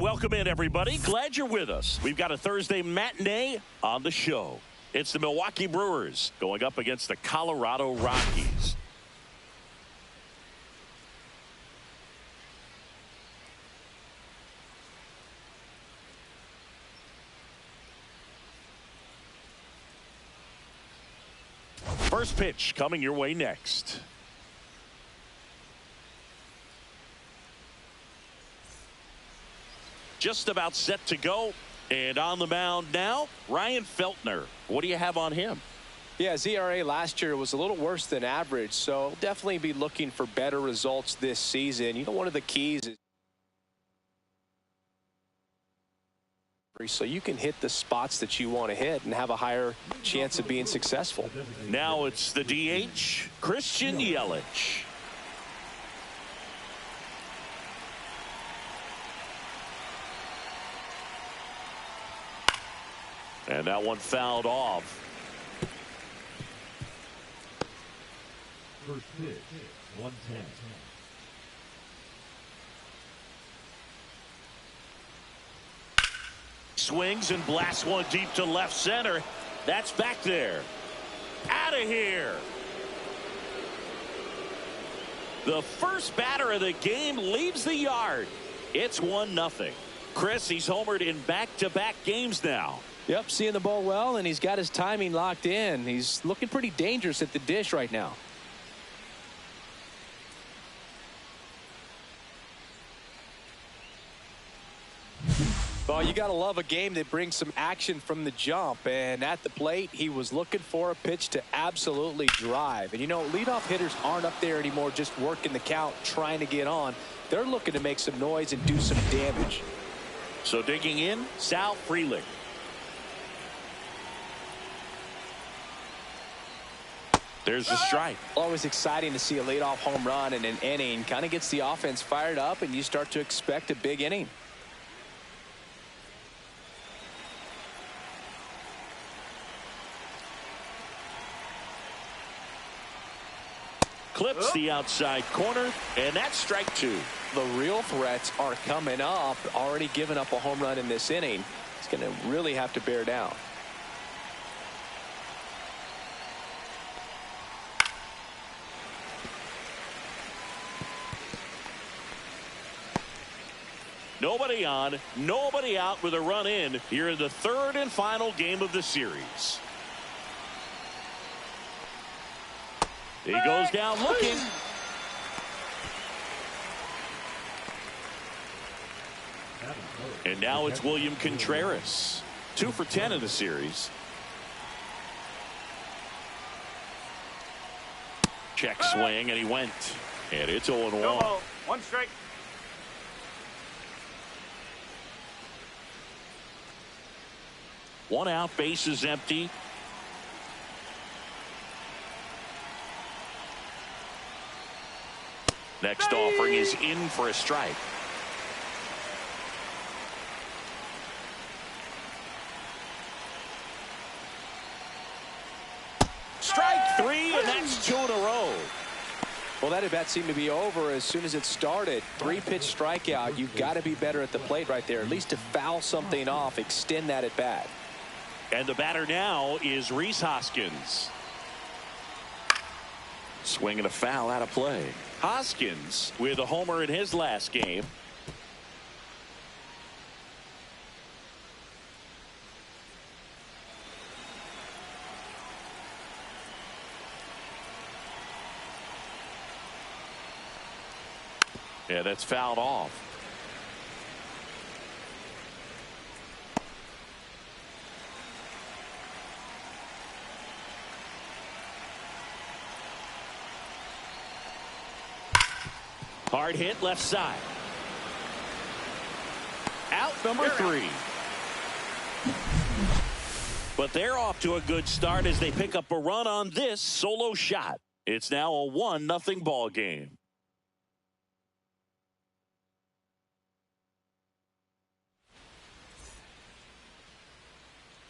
welcome in, everybody. Glad you're with us. We've got a Thursday matinee on the show. It's the Milwaukee Brewers going up against the Colorado Rockies. First pitch coming your way next. Just about set to go. And on the mound now, Ryan Feltner. What do you have on him? Yeah, his ERA last year was a little worse than average, so definitely be looking for better results this season. You know, one of the keys is so you can hit the spots that you want to hit and have a higher chance of being successful. Now it's the DH, Christian Yelich. And that one fouled off. First pitch, 110. Swings and blasts one deep to left center. That's back there. Out of here. The first batter of the game leaves the yard. It's 1-0. Chris, he's homered in back-to-back games now. Yep, seeing the ball well, and he's got his timing locked in. He's looking pretty dangerous at the dish right now. Well, you got to love a game that brings some action from the jump. And at the plate, he was looking for a pitch to absolutely drive. And, you know, leadoff hitters aren't up there anymore just working the count, trying to get on. They're looking to make some noise and do some damage. So digging in, Sal Frelick. There's the strike. Always exciting to see a leadoff home run in an inning. Kind of gets the offense fired up, and you start to expect a big inning. Clips the outside corner, and that's strike two. The real threats are coming up. Already given up a home run in this inning. It's going to really have to bear down. Nobody on, nobody out with a run in here in the third and final game of the series. He goes down looking. And now it's William Contreras. 2 for 10 in the series. Check swing, and he went. And it's 0-1. 1 strike. One out, base is empty. Next offering is in for a strike. Strike 3, and that's 2 in a row. Well, that at bat seemed to be over as soon as it started. 3-pitch strikeout. You've got to be better at the plate right there, at least to foul something off, extend that at bat. And the batter now is Rhys Hoskins. Swing and a foul out of play. Hoskins with a homer in his last game. Yeah, that's fouled off. Hard hit left side. Out number 3. But they're off to a good start as they pick up a run on this solo shot. It's now a 1-0 ball game.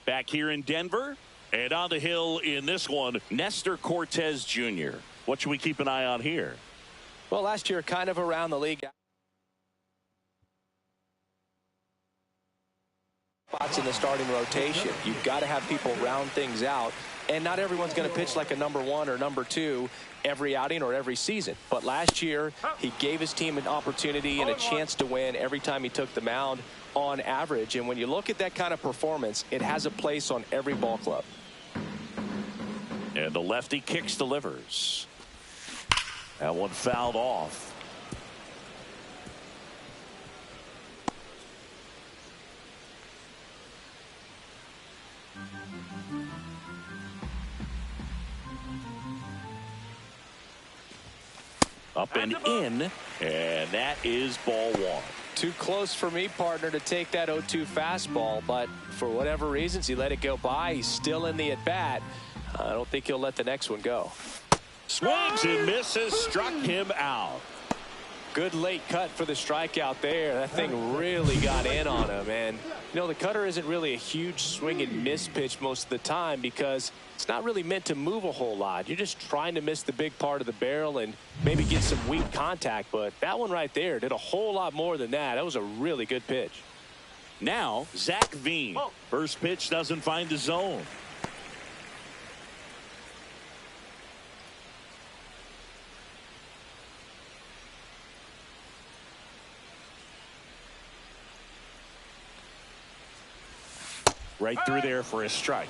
Back here in Denver, and on the hill in this one, Nestor Cortez Jr. What should we keep an eye on here? Well, last year, kind of around the league. spots in the starting rotation. You've got to have people round things out. And not everyone's going to pitch like a number 1 or number 2 every outing or every season. But last year, he gave his team an opportunity and a chance to win every time he took the mound on average. And when you look at that kind of performance, it has a place on every ball club. And the lefty kicks, delivers. That one fouled off. Up and in, and that is ball 1. Too close for me, partner, to take that 0-2 fastball, but for whatever reasons, he let it go by. He's still in the at-bat. I don't think he'll let the next one go. Swings and misses, struck him out. Good late cut for the strikeout there. That thing really got in on him. And, you know, the cutter isn't really a huge swing and miss pitch most of the time because it's not really meant to move a whole lot. You're just trying to miss the big part of the barrel and maybe get some weak contact. But that one right there did a whole lot more than that. That was a really good pitch. Now, Zach Veen. First pitch doesn't find the zone. Right through there for a strike.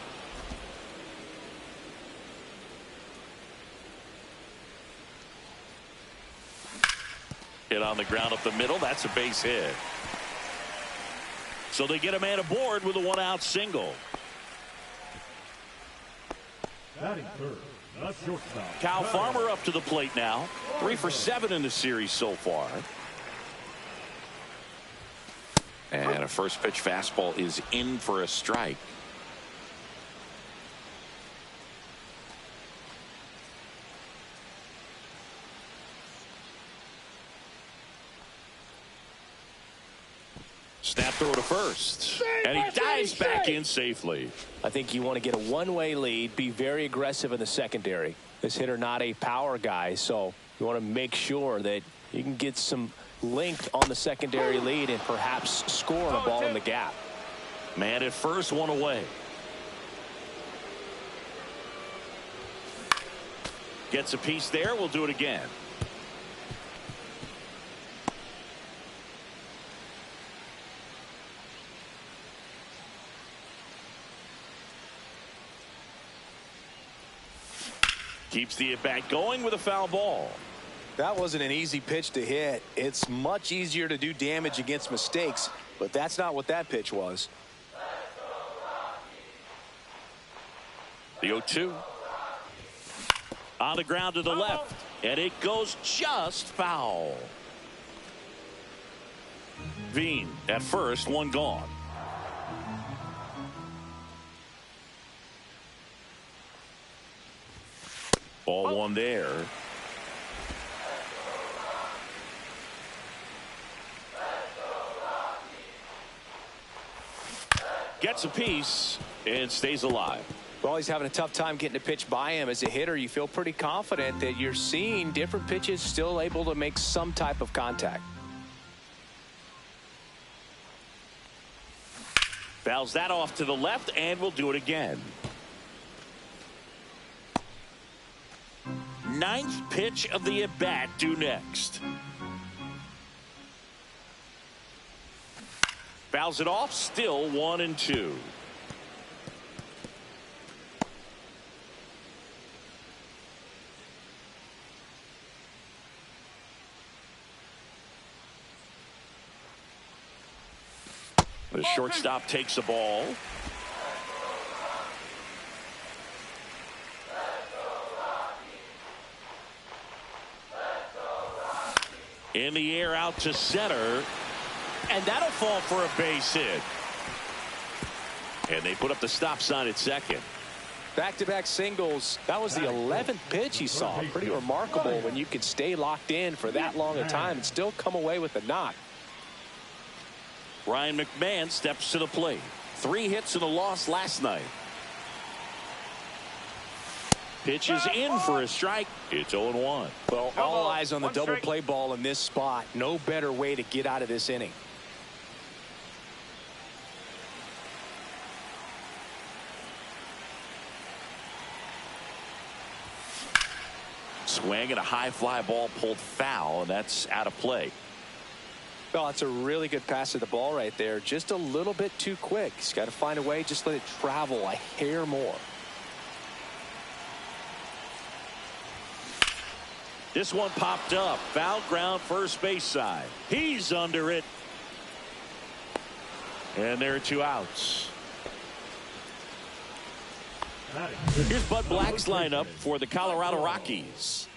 Hit on the ground up the middle. That's a base hit. So they get a man aboard with a 1-out single. Batting third, the shortstop. Cal Farmer up to the plate now. 3 for 7 in the series so far. And a first pitch fastball is in for a strike. Snap throw to first. And he dives back in safely. I think you want to get a one-way lead, be very aggressive in the secondary. This hitter not a power guy, so you want to make sure that you can get some length on the secondary lead and perhaps score on a ball in the gap. Man at first, one away. Gets a piece there. We'll do it again. Keeps the at-bat going with a foul ball. That wasn't an easy pitch to hit. It's much easier to do damage against mistakes, but that's not what that pitch was. The 0-2. On the ground to the left, and it goes just foul. Veen at first, one gone. Ball one there. Gets a piece and stays alive. Well, he's having a tough time getting a pitch by him. As a hitter, you feel pretty confident that you're seeing different pitches still able to make some type of contact. Fouls that off to the left, and we'll do it again. Ninth pitch of the at-bat due next. Fouls it off, still 1-2. The shortstop takes the ball. In the air out to center. And that'll fall for a base hit. And they put up the stop sign at second. Back-to-back singles. That was the 11th pitch he saw. Pretty remarkable when you can stay locked in for that long a time and still come away with a knock. Ryan McMahon steps to the plate. 3 hits and a loss last night. Pitch is in for a strike. It's 0-1. Well, all eyes on the double play ball in this spot. No better way to get out of this inning. Swing and a high fly ball pulled foul, and that's out of play. Well, it's a really good pass to the ball right there. Just a little bit too quick. He's got to find a way. Just let it travel a hair more. This one popped up. Foul ground, first base side. He's under it. And there are 2 outs. Here's Bud Black's lineup for the Colorado Rockies.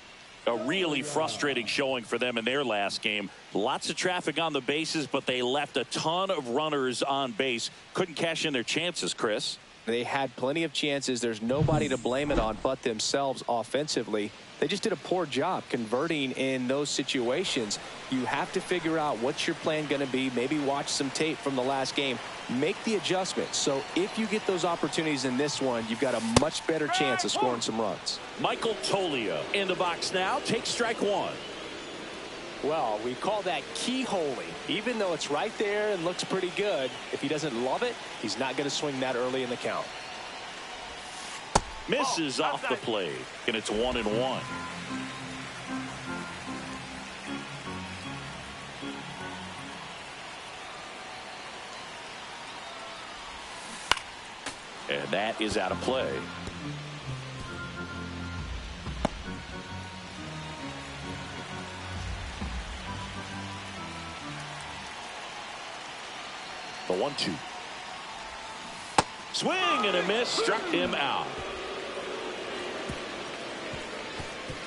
A really frustrating showing for them in their last game. Lots of traffic on the bases, but they left a ton of runners on base. Couldn't cash in their chances, Chris. They had plenty of chances. There's nobody to blame it on but themselves offensively. They just did a poor job converting in those situations. You have to figure out what's your plan going to be. Maybe watch some tape from the last game. Make the adjustments. So if you get those opportunities in this one, you've got a much better chance of scoring some runs. Michael Toglia in the box now. Takes strike 1. Well, we call that keyholing. Even though it's right there and looks pretty good, if he doesn't love it, he's not going to swing that early in the count. Misses off the plate, and it's 1-1. And that is out of play. The 1-2. Swing and a miss, struck him out.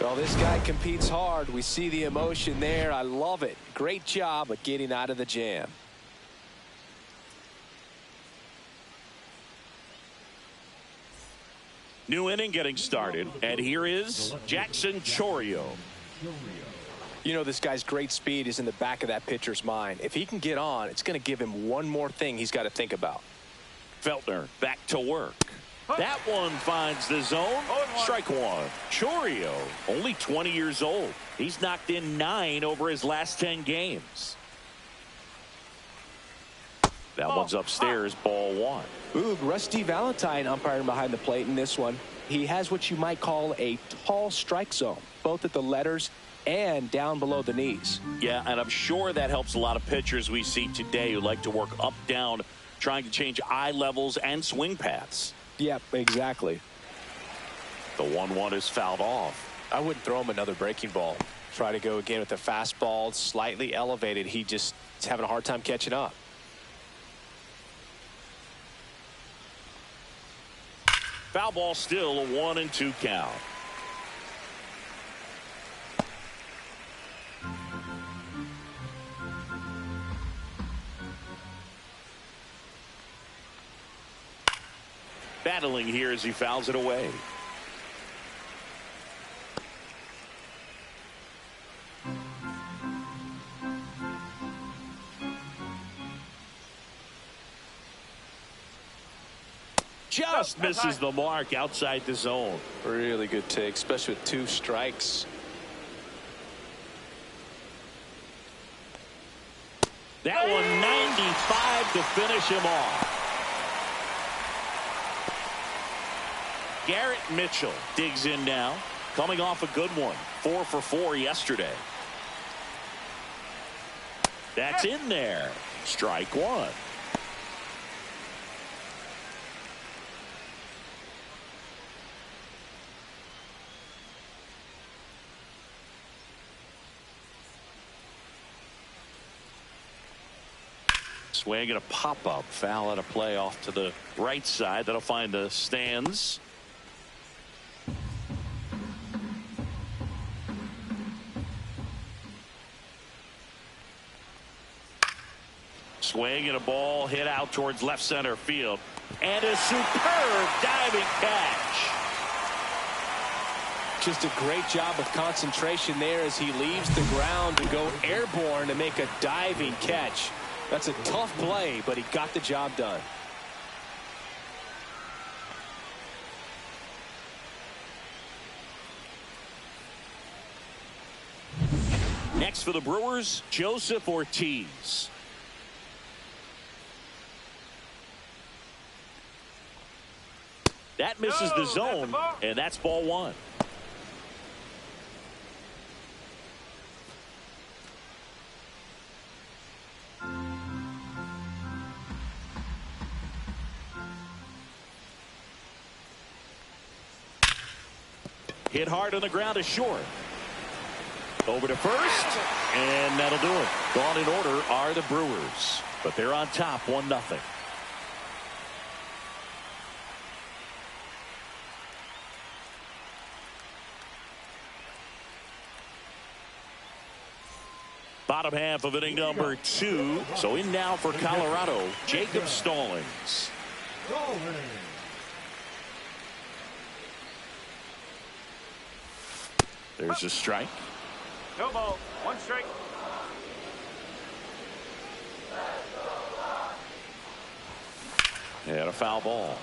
Well, this guy competes hard. We see the emotion there. I love it. Great job of getting out of the jam. New inning getting started, and here is Jackson Chourio. You know, this guy's great speed is in the back of that pitcher's mind. If he can get on, it's going to give him one more thing he's got to think about. Feltner back to work. That one finds the zone. Strike 1. Chourio, only 20 years old. He's knocked in 9 over his last 10 games. That one's upstairs, ball 1. Ooh, Rusty Valentine umpiring behind the plate in this one. He has what you might call a tall strike zone, both at the letters and down below the knees. Yeah, and I'm sure that helps a lot of pitchers we see today who like to work up, down, trying to change eye levels and swing paths. Yep, exactly. The 1-1 is fouled off. I wouldn't throw him another breaking ball. Try to go again with the fastball, slightly elevated. He just is having a hard time catching up. Foul ball, still a 1-2 count. Battling here as he fouls it away. Just misses the mark outside the zone. Really good take, especially with 2 strikes. That one 95 to finish him off. Garrett Mitchell digs in now, coming off a good one. 4 for 4 yesterday. That's in there. Strike 1. Swing and a pop-up. Foul out of play off to the right side. That'll find the stands. Swing and a ball hit out towards left center field. And a superb diving catch. Just a great job of concentration there as he leaves the ground to go airborne to make a diving catch. That's a tough play, but he got the job done. Next for the Brewers, Joseph Ortiz. That misses the zone, and that's ball 1. Hit hard on the ground is short. Over to first, and that'll do it. Gone in order are the Brewers, but they're on top 1-0. Bottom half of inning number 2. So in now for Colorado, Jacob Stallings. There's a strike. No ball. 1 strike. And a foul ball.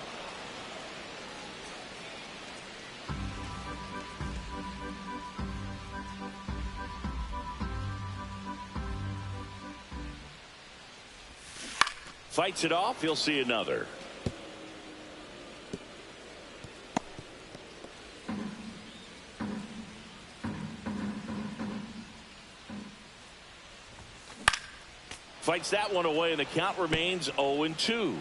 Fights it off. He'll see another. Fights that one away, and the count remains 0-2.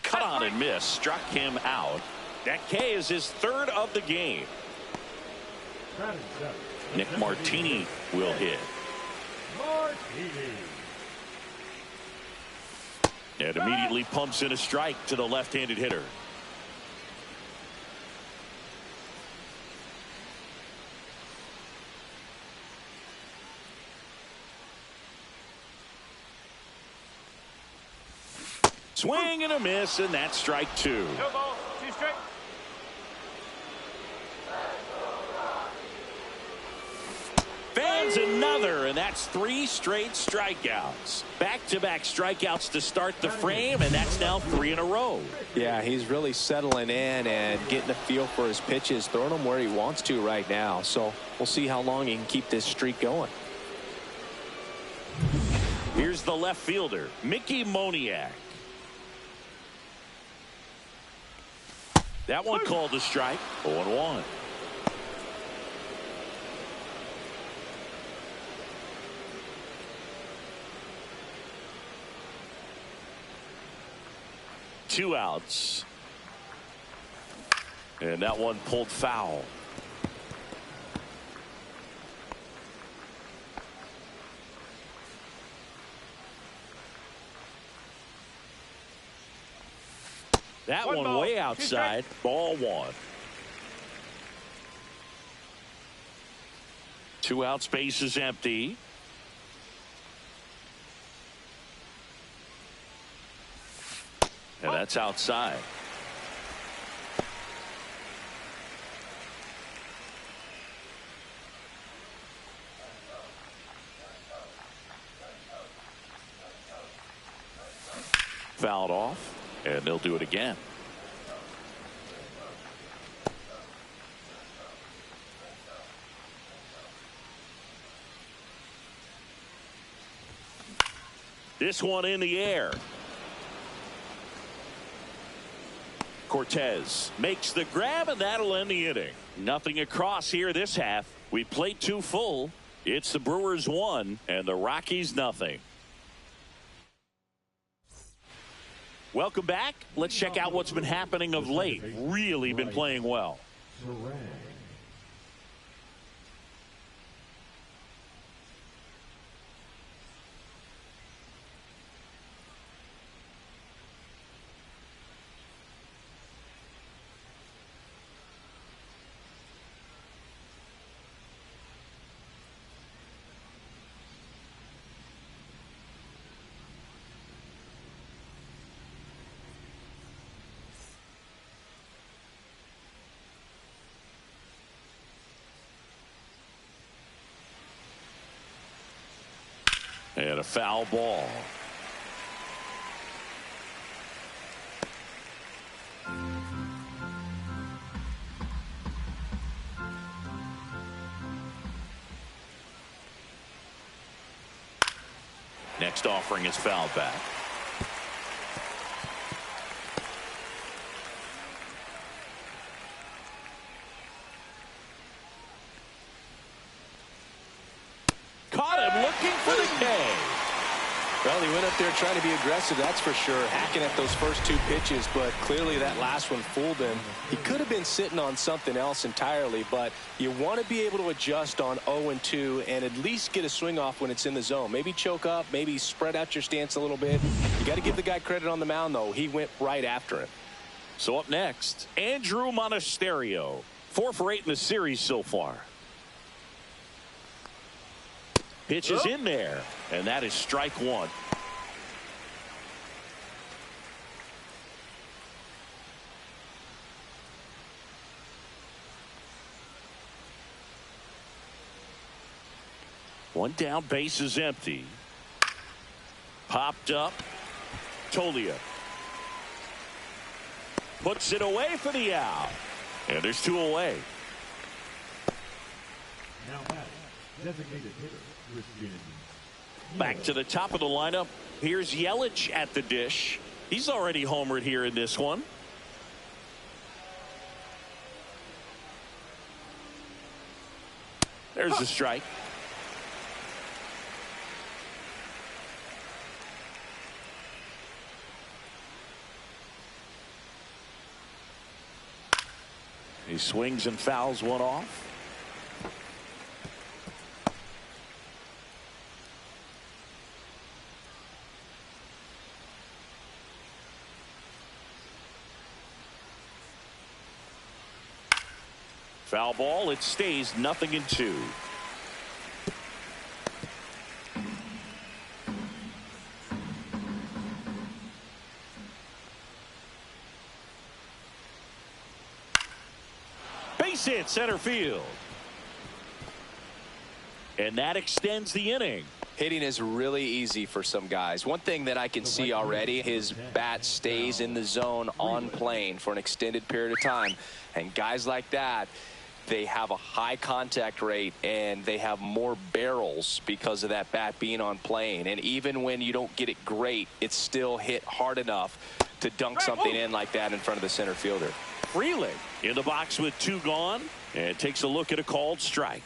Cut on and miss. Struck him out. That K is his 3rd of the game. Nick Martini will hit. And immediately pumps in a strike to the left-handed hitter. Swing and a miss, and that's strike 2. No ball. 2 strike. Fans another, and that's 3 straight strikeouts. Back-to-back strikeouts to start the frame, and that's now 3 in a row. Yeah, he's really settling in and getting a feel for his pitches, throwing them where he wants to right now. So we'll see how long he can keep this streak going. Here's the left fielder, Mickey Moniak. That one called a strike. 0-1. Two outs. And that one pulled foul. That one way outside. Ball 1. 2 out, space is empty. And that's outside. Fouled off, and they'll do it again. This one in the air. Cortez makes the grab, and that'll end the inning. Nothing across here this half. We played 2 full. It's the Brewers 1 and the Rockies nothing. Welcome back. Let's check out what's been happening of late. Really been playing well. And a foul ball. Next offering is fouled back. Caught him looking for the K. Well, he went up there trying to be aggressive, that's for sure, hacking at those first two pitches, but clearly that last one fooled him. He could have been sitting on something else entirely, but you want to be able to adjust on 0-2 and at least get a swing off when it's in the zone. Maybe choke up, maybe spread out your stance a little bit. You got to give the guy credit on the mound, though. He went right after him. So up next, Andrew Monasterio. 4 for 8 in the series so far. Pitch is in there, and that is strike one. One down, base is empty. Popped up. Tolia puts it away for the out. And there's 2 away. Now batting, designated hitter, Christian. Back to the top of the lineup. Here's Yelich at the dish. He's already homered here in this one. There's the strike. He swings and fouls one off. Foul ball. It stays 0-2. Base hit center field. And that extends the inning. Hitting is really easy for some guys. One thing that I can see already, his bat stays in the zone on plane for an extended period of time. And guys like that, they have a high contact rate and they have more barrels because of that bat being on plane. And even when you don't get it great, it's still hit hard enough to dunk something in like that in front of the center fielder. Freeling in the box with 2 gone and takes a look at a called strike.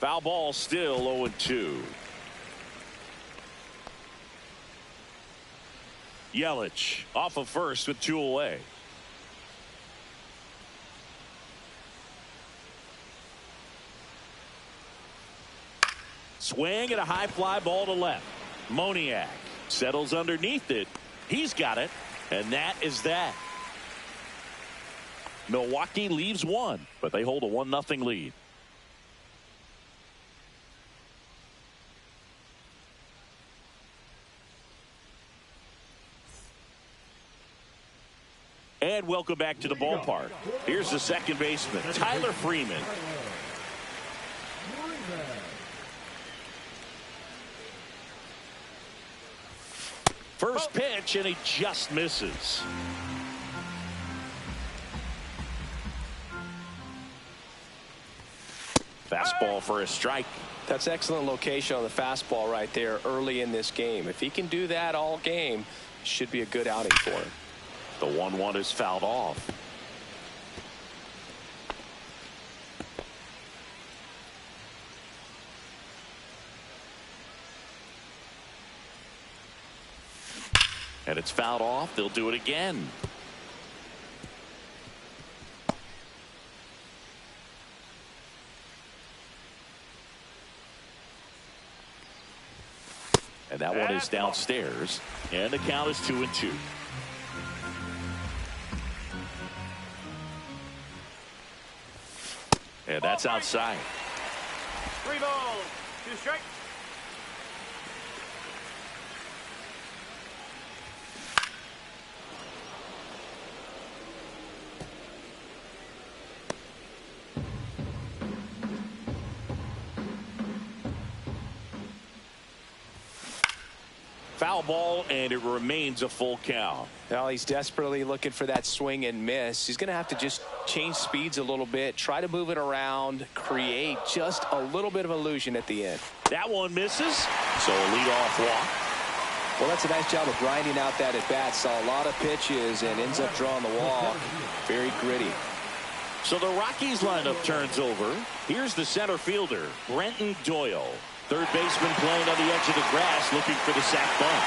Foul ball, still 0-2. Yelich off of first with 2 away. Swing and a high fly ball to left. Moniak settles underneath it. He's got it, and that is that. Milwaukee leaves 1, but they hold a 1-0 lead. And welcome back to the ballpark. Here's the second baseman, Tyler Freeman. First pitch, and he just misses. Fastball for a strike. That's excellent location on the fastball right there early in this game. If he can do that all game, it should be a good outing for him. The 1-1 is fouled off. And it's fouled off. They'll do it again. And that one is downstairs. And the count is 2-2. And that's outside. 3 balls, 2 strikes. Foul ball, and it remains a full count. Well, he's desperately looking for that swing and miss. He's going to have to just change speeds a little bit, try to move it around, create just a little bit of illusion at the end. That one misses, so a leadoff walk. Well, that's a nice job of grinding out that at bat. Saw a lot of pitches and ends up drawing the walk. Very gritty. So the Rockies lineup turns over. Here's the center fielder, Brenton Doyle. Third baseman playing on the edge of the grass, looking for the sac bunt.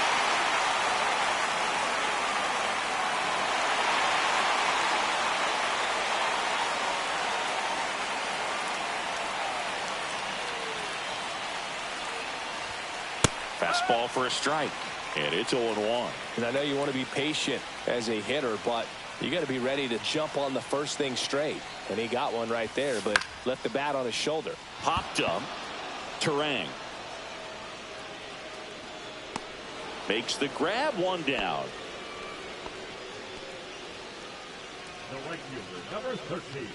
Fastball for a strike, and it's 0-1. And I know you want to be patient as a hitter, but you got to be ready to jump on the first thing straight. And he got one right there, but left the bat on his shoulder. Popped up. Terang makes the grab, one down. The right fielder, number 13.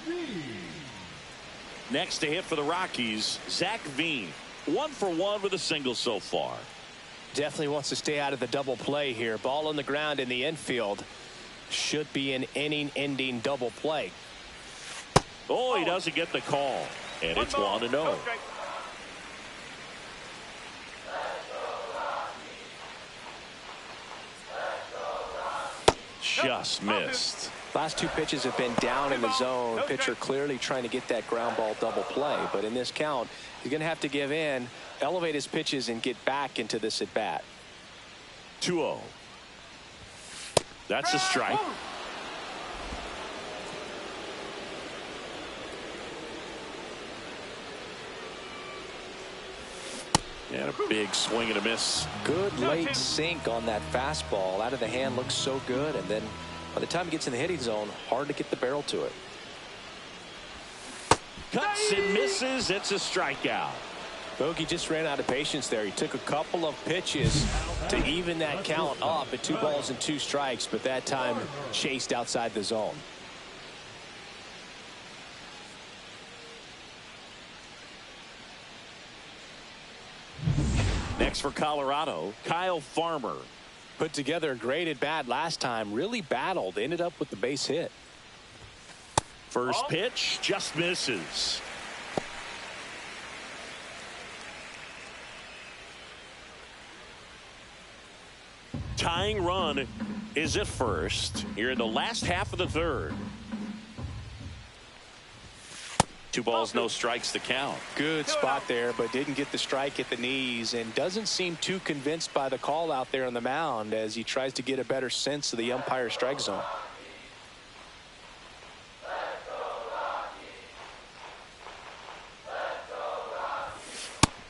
Veen. Next to hit for the Rockies, Zach Veen. 1 for 1 with a single so far. Definitely wants to stay out of the double play here. Ball on the ground in the infield. Should be an inning-ending double play. Oh, he doesn't get the call, and it's 1-0. Just missed. Last two pitches have been down in the zone. Pitcher clearly trying to get that ground ball double play, but in this count he's going to have to give in, elevate his pitches, and get back into this at bat. 2-0. That's a strike. And a big swing and a miss. Good late sink on that fastball. Out of the hand, looks so good, and then by the time it gets in the hitting zone, hard to get the barrel to it. Cuts and misses. It's a strikeout. Bogey just ran out of patience there. He took a couple of pitches to even that count up at 2 balls and 2 strikes, but that time chased outside the zone. Next for Colorado, Kyle Farmer. Put together a great at bat last time. Really battled. Ended up with the base hit. First pitch just misses. Tying run is at first here in the last half of the third. 2 balls, no strikes to count. Good spot there, but didn't get the strike at the knees, and doesn't seem too convinced by the call out there on the mound as he tries to get a better sense of the umpire strike zone.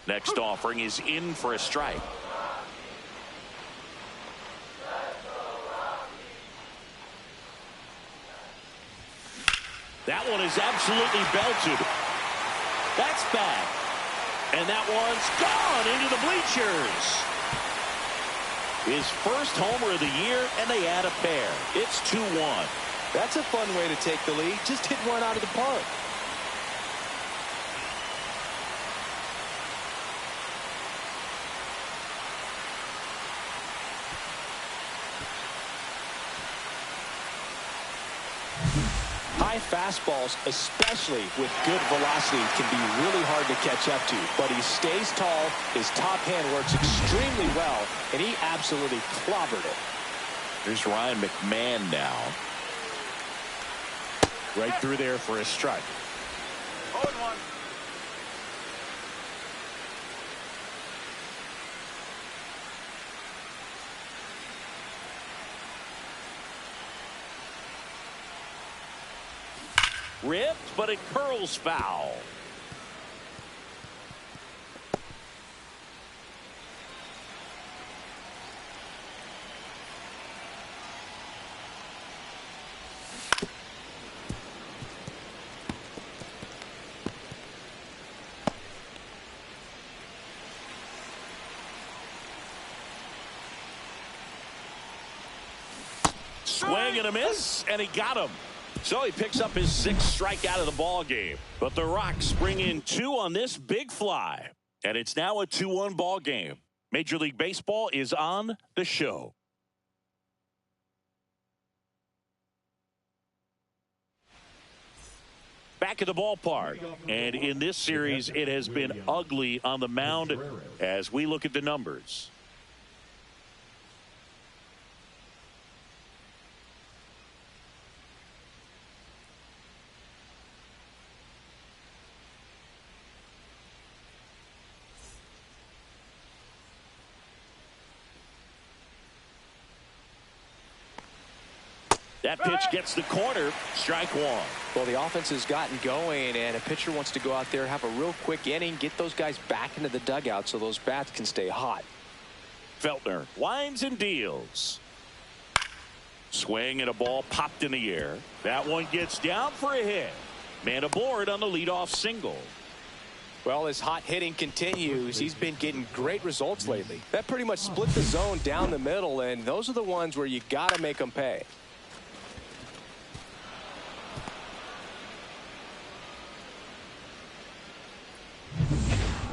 Next offering is in for a strike. That one is absolutely belted. That's bad. And that one's gone into the bleachers. His first homer of the year, and they add a pair. It's 2-1. That's a fun way to take the lead. Just hit one out of the park. High fastballs, especially with good velocity, can be really hard to catch up to. But he stays tall, his top hand works extremely well, and he absolutely clobbered it. Here's Ryan McMahon now. Right through there for a strike. 0-1. Ripped, but it curls foul. Swing and a miss, and he got him. So he picks up his 6th strikeout of the ball game. But the Rocks bring in 2 on this big fly. And it's now a 2-1 ball game. Major League Baseball is on the show. Back at the ballpark. And in this series, it has been ugly on the mound as we look at the numbers. That pitch gets the corner. Strike one. Well, the offense has gotten going, and a pitcher wants to go out there, have a real quick inning, get those guys back into the dugout so those bats can stay hot. Feltner winds and deals. Swing and a ball popped in the air. That one gets down for a hit. Man aboard on the leadoff single. Well, as hot hitting continues, he's been getting great results lately. That pretty much split the zone down the middle, and those are the ones where you got to make them pay.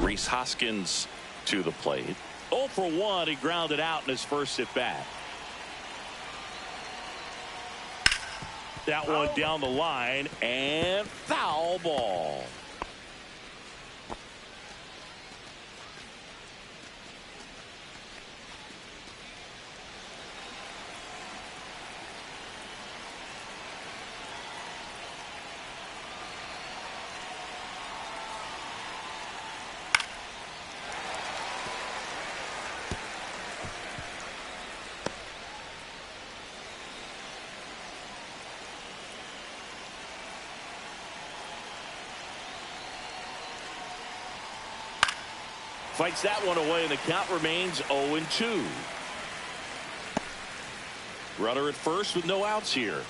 Rhys Hoskins to the plate. 0 for 1. He grounded out in his first at bat. That one down the line and foul ball. Fights that one away, and the count remains 0-2. Runner at first with no outs here.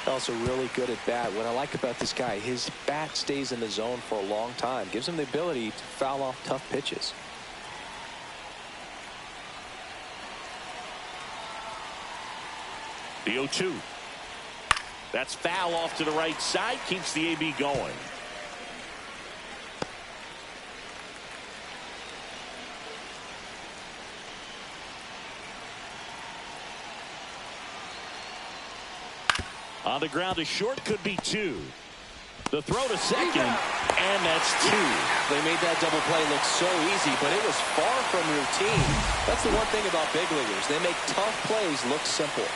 Also really good at bat. What I like about this guy, his bat stays in the zone for a long time. Gives him the ability to foul off tough pitches. The 0-2. That's foul off to the right side. Keeps the AB going. On the ground to short, could be 2. The throw to second, and that's 2. They made that double play look so easy, but it was far from routine. That's the one thing about big leaguers. They make tough plays look simple.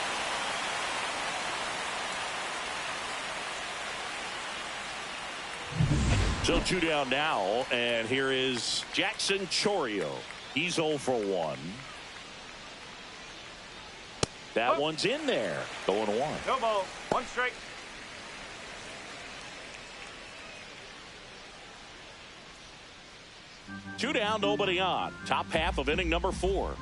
So 2 down now, and here is Jackson Chourio. He's 0 for 1. That one's in there. 0-1. No ball. 1 strike. Two down, nobody on. Top half of inning number 4.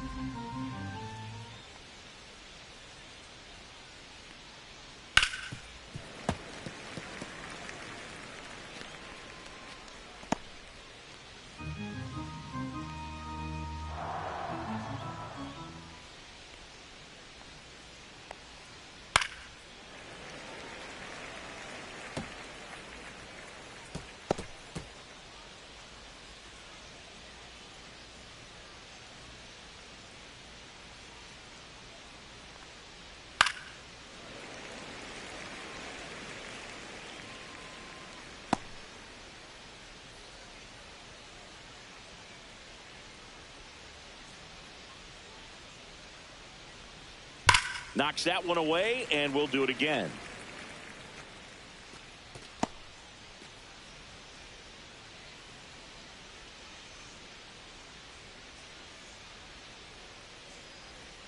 Knocks that one away, and we'll do it again.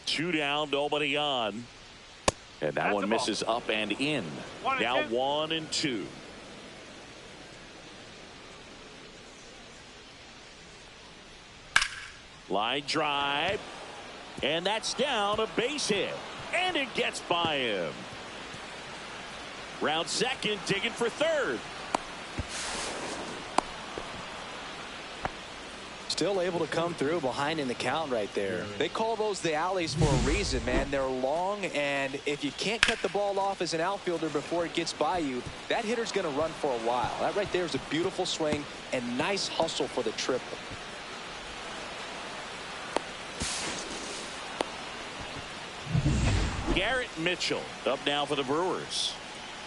Two down, nobody on. And that one misses up and in. Now 1-2. Line drive. And that's down, a base hit. And it gets by him. Round second, digging for third. still able to come through behind in the count right there. They call those the alleys for a reason, man. They're long, and if you can't cut the ball off as an outfielder before it gets by you, that hitter's going to run for a while. That right there is a beautiful swing and nice hustle for the triple. Garrett Mitchell up now for the Brewers.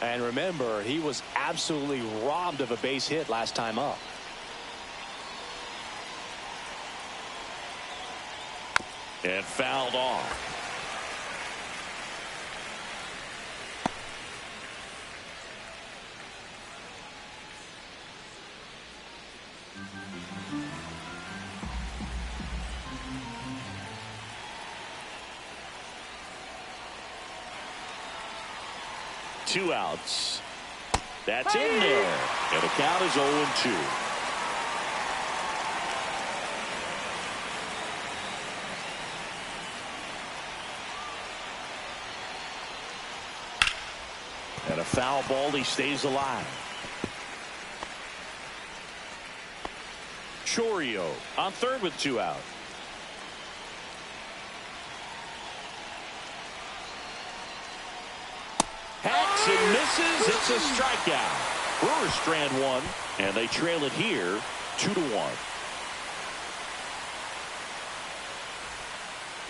And remember, he was absolutely robbed of a base hit last time up. And fouled off. Two outs. That's in there. And the count is 0-2. And a foul ball. He stays alive. Chorio on third with 2 out. Hacks and misses. It's a strikeout. Brewers strand one, and they trail it here 2-1.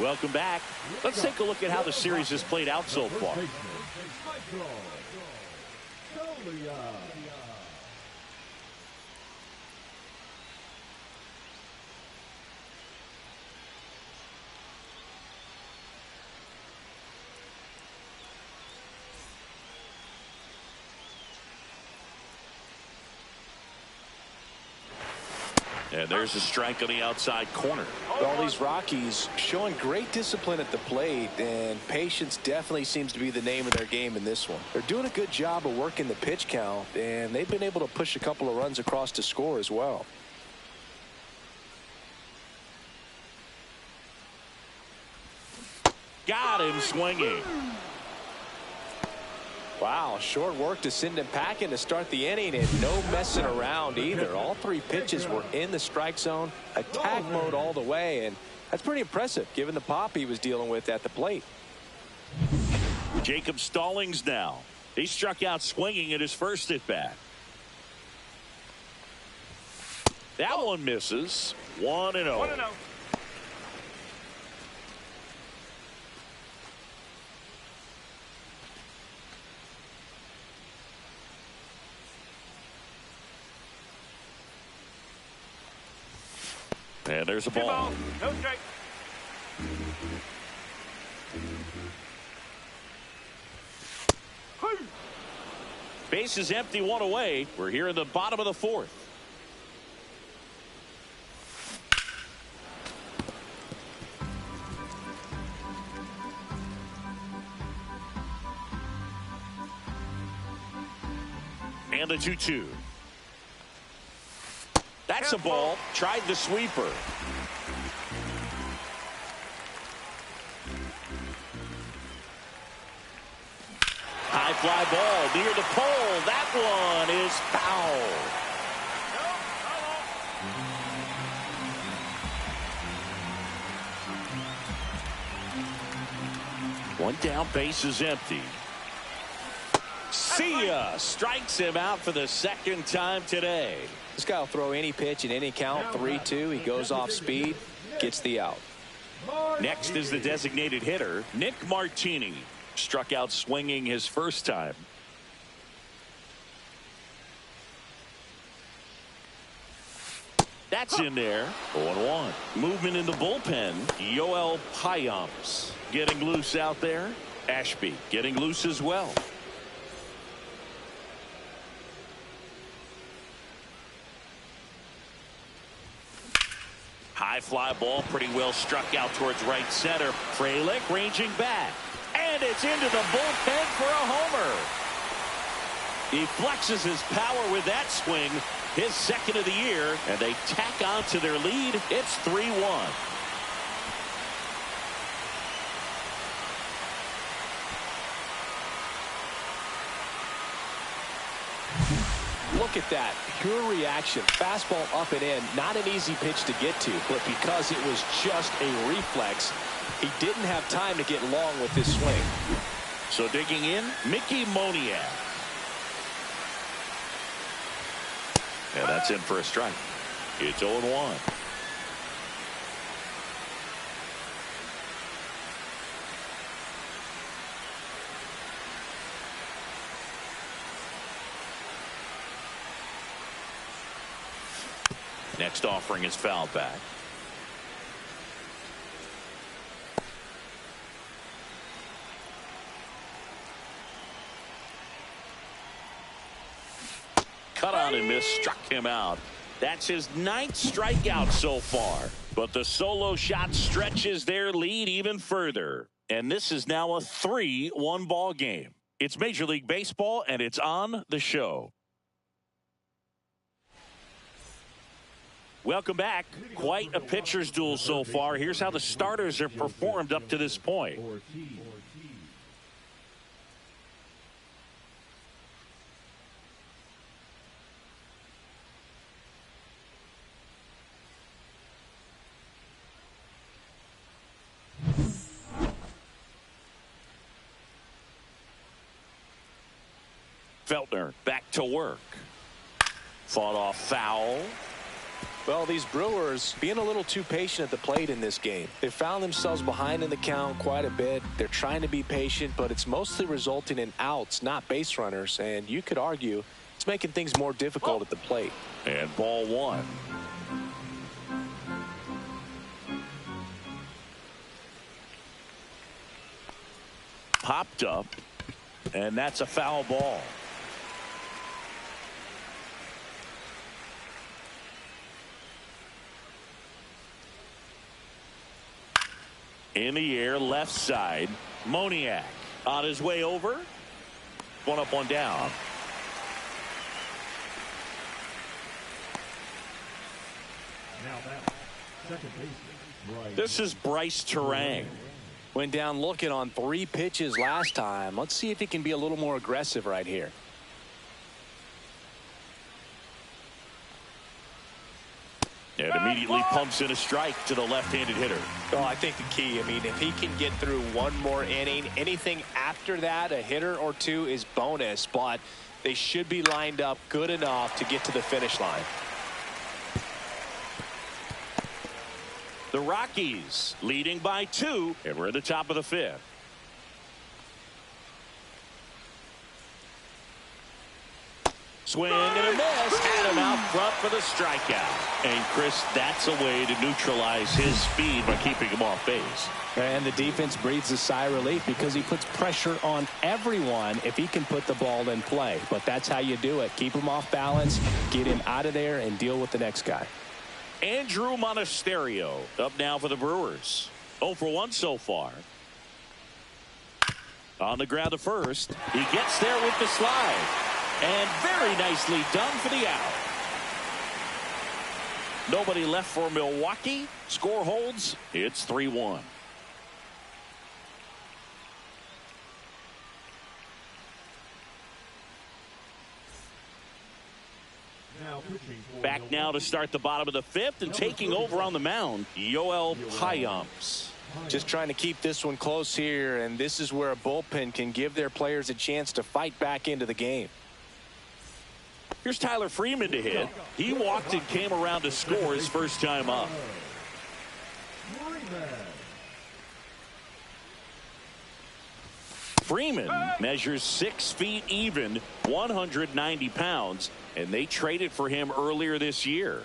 Welcome back. Let's take a look at how the series has played out so far. And there's a strike on the outside corner. All these Rockies showing great discipline at the plate, and patience definitely seems to be the name of their game in this one. They're doing a good job of working the pitch count, and they've been able to push a couple of runs across to score as well. Got him swinging. Wow, short work to send him packing to start the inning, and no messing around either. All 3 pitches were in the strike zone, attack mode all the way, and that's pretty impressive given the pop he was dealing with at the plate. Jacob Stallings now. He struck out swinging at his first at bat. That one misses. 1-0. 1-0. And there's a ball. No strike. Base is empty, 1 away. We're here in the bottom of the 4th. And the 2-2. That's a ball. Tried the sweeper. High fly ball near the pole. That one is foul. One down, base is empty. See ya. Strikes him out for the 2nd time today. This guy will throw any pitch in any count. 3-2. He goes off speed, gets the out. Next is the designated hitter, Nick Martini. Struck out swinging his first time. That's in there. 0-1. Movement in the bullpen. Yoel Payamps getting loose out there. Ashby getting loose as well. High fly ball pretty well struck out towards right center. Frelick ranging back. And it's into the bullpen for a homer. He flexes his power with that swing. His 2nd of the year. And they tack on to their lead. It's 3-1. look at that. Pure reaction. Fastball up and in. Not an easy pitch to get to, but because it was just a reflex, he didn't have time to get long with his swing. So digging in, Mickey Moniak. And that's in for a strike. It's 0-1. Next offering is fouled back. Cut on and miss, struck him out. That's his 9th strikeout so far. But the solo shot stretches their lead even further. And this is now a 3-1 ball game. It's Major League Baseball, and it's on the show. Welcome back. Quite a pitcher's duel so far. Here's how the starters have performed up to this point. Feltner back to work. Fought off foul. Well, these Brewers being a little too patient at the plate in this game. They found themselves behind in the count quite a bit. They're trying to be patient, but it's mostly resulting in outs, not base runners. And you could argue it's making things more difficult at the plate. And ball one. Popped up, and that's a foul ball. In the air, left side. Moniak on his way over. One up, one down. Now that second baseman. This is Bryce Terang. Went down looking on 3 pitches last time. Let's see if he can be a little more aggressive right here. And immediately pumps in a strike to the left-handed hitter. Well, I think the key, I mean, if he can get through one more inning, anything after that, a hitter or two is bonus, but they should be lined up good enough to get to the finish line. The Rockies leading by 2, and we're at the top of the 5th. Swing and a miss. Had him out front for the strikeout. And Chris, that's a way to neutralize his speed by keeping him off base. And the defense breathes a sigh of relief because he puts pressure on everyone if he can put the ball in play. But that's how you do it. Keep him off balance, get him out of there, and deal with the next guy. Andrew Monasterio up now for the Brewers. 0 for 1 so far. On the ground to first. He gets there with the slide. And very nicely done for the out. Nobody left for Milwaukee. Score holds. It's 3-1. Back now to start the bottom of the 5th, and taking over on the mound, Yoel Payamps. Just trying to keep this one close here, and this is where a bullpen can give their players a chance to fight back into the game. Here's Tyler Freeman to hit. He walked and came around to score his first time up. Freeman measures 6 feet even, 190 pounds, and they traded for him earlier this year.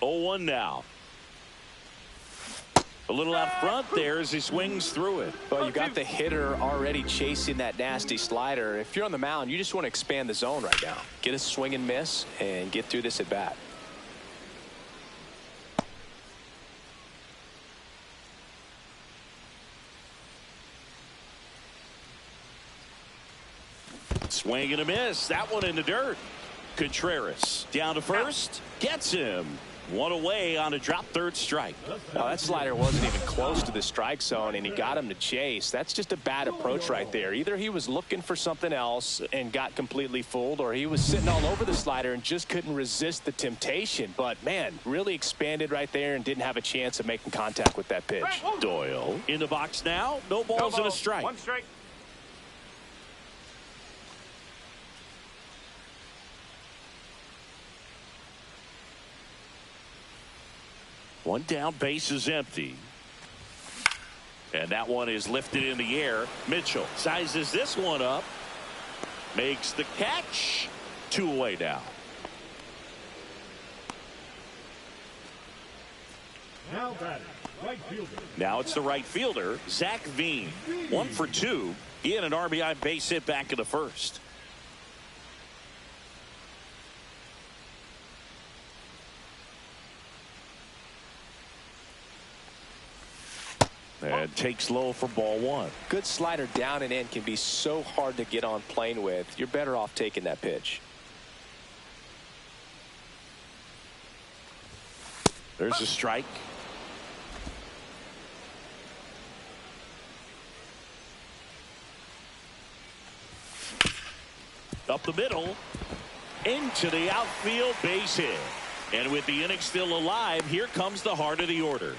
0-1 now. A little out front there as he swings through it. Well, you got the hitter already chasing that nasty slider. If you're on the mound, you just want to expand the zone right now. Get a swing and miss and get through this at bat. Swing and a miss. That one in the dirt. Contreras down to first. Gets him. One away on a drop, third strike. Well, that slider wasn't even close to the strike zone, and he got him to chase. That's just a bad approach right there. Either he was looking for something else and got completely fooled, or he was sitting all over the slider and just couldn't resist the temptation. But, man, really expanded right there and didn't have a chance of making contact with that pitch. Doyle in the box now. No balls and a strike. One strike. One down, base is empty. And that one is lifted in the air. Mitchell sizes this one up. Makes the catch. 2 away now. Now batting, right fielder. Now it's the right fielder, Zach Veen. 1 for 2. He had an RBI base hit back in the first. And takes low for ball 1. Good slider down and in can be so hard to get on plane with. You're better off taking that pitch. There's a strike. Up the middle. Into the outfield, base hit. And with the inning still alive, here comes the heart of the order.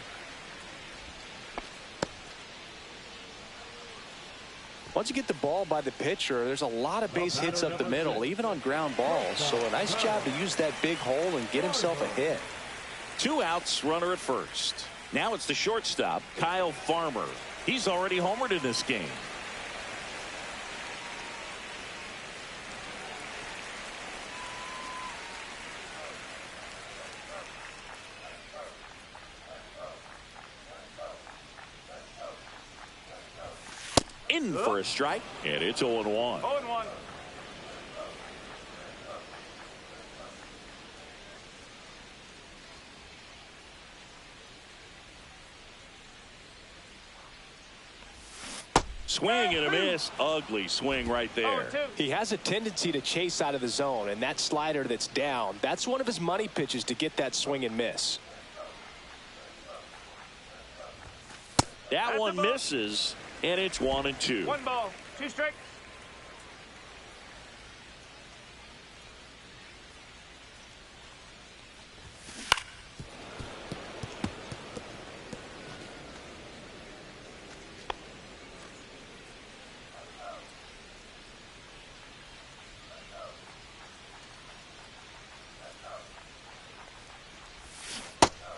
Once you get the ball by the pitcher, there's a lot of base hits up the middle, even on ground balls. So a nice job to use that big hole and get himself a hit. 2 outs, runner at first. Now it's the shortstop, Kyle Farmer. He's already homered in this game. In for a strike, and it's 0-1. 0-1. Swing and a miss. Ugly swing right there. 0-2. He has a tendency to chase out of the zone, and that slider that's down, that's one of his money pitches to get that swing and miss. That one misses, and it's 1-2. 1 ball, 2 strike.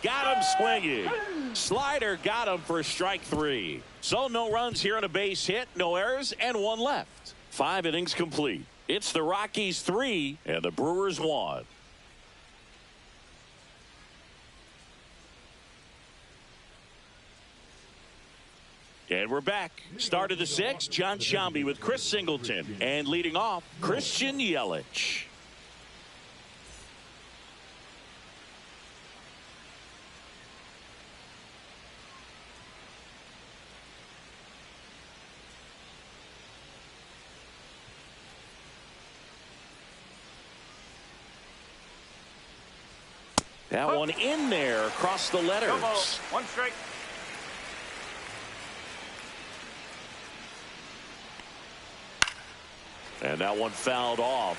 Got him swinging. Slider got him for strike 3. So no runs here on a base hit, no errors, and 1 left. 5 innings complete. It's the Rockies 3 and the Brewers 1. And we're back. Start of the 6th, John Sciambi with Chris Singleton. And leading off, Christian Yelich. That one in there across the letters. No ball, 1 strike. And that one fouled off.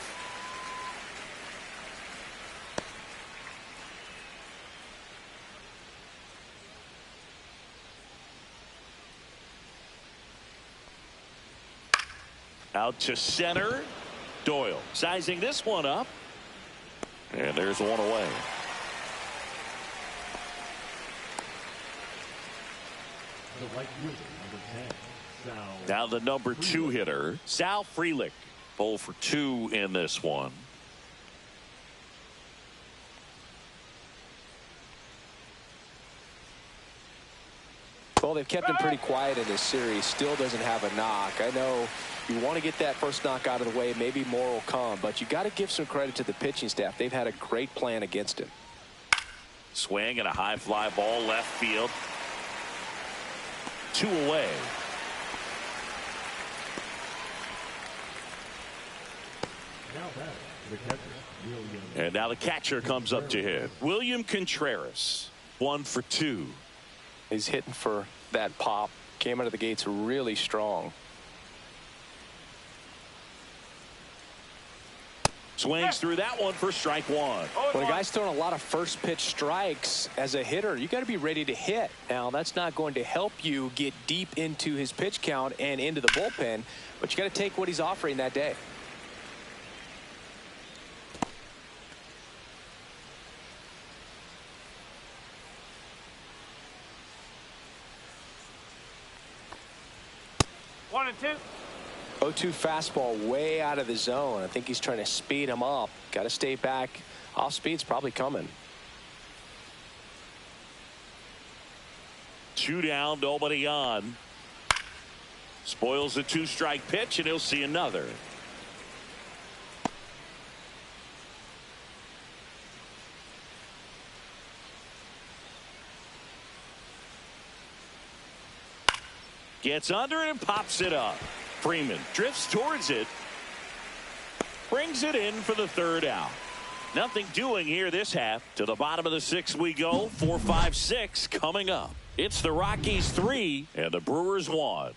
Out to center. Doyle sizing this one up. And there's 1 away. The right fielder, number 10, Sal. Now the number 2 hitter, Sal Frelick. 0 for 2 in this one. Well, they've kept him pretty quiet in this series. Still doesn't have a knock. I know you want to get that first knock out of the way. Maybe more will come. But you got to give some credit to the pitching staff. They've had a great plan against him. Swing and a high fly ball left field. 2 away. Now batting, The catcher, William. And now the catcher comes up to hit. William Contreras, 1 for 2. He's hitting for that pop. Came out of the gates really strong. Swings through that one for strike 1. When a guy's throwing a lot of first pitch strikes as a hitter, you got to be ready to hit. Now, that's not going to help you get deep into his pitch count and into the bullpen, but you got to take what he's offering that day. One and two. 0-2 fastball way out of the zone. I think he's trying to speed him up. Got to stay back. Off speed's probably coming. 2 down, nobody on. Spoils the 2-strike pitch, and he'll see another. Gets under it and pops it up. Freeman drifts towards it. Brings it in for the 3rd out. Nothing doing here this half. To the bottom of the 6th we go. 4, 5, 6 coming up. It's the Rockies 3 and the Brewers 1.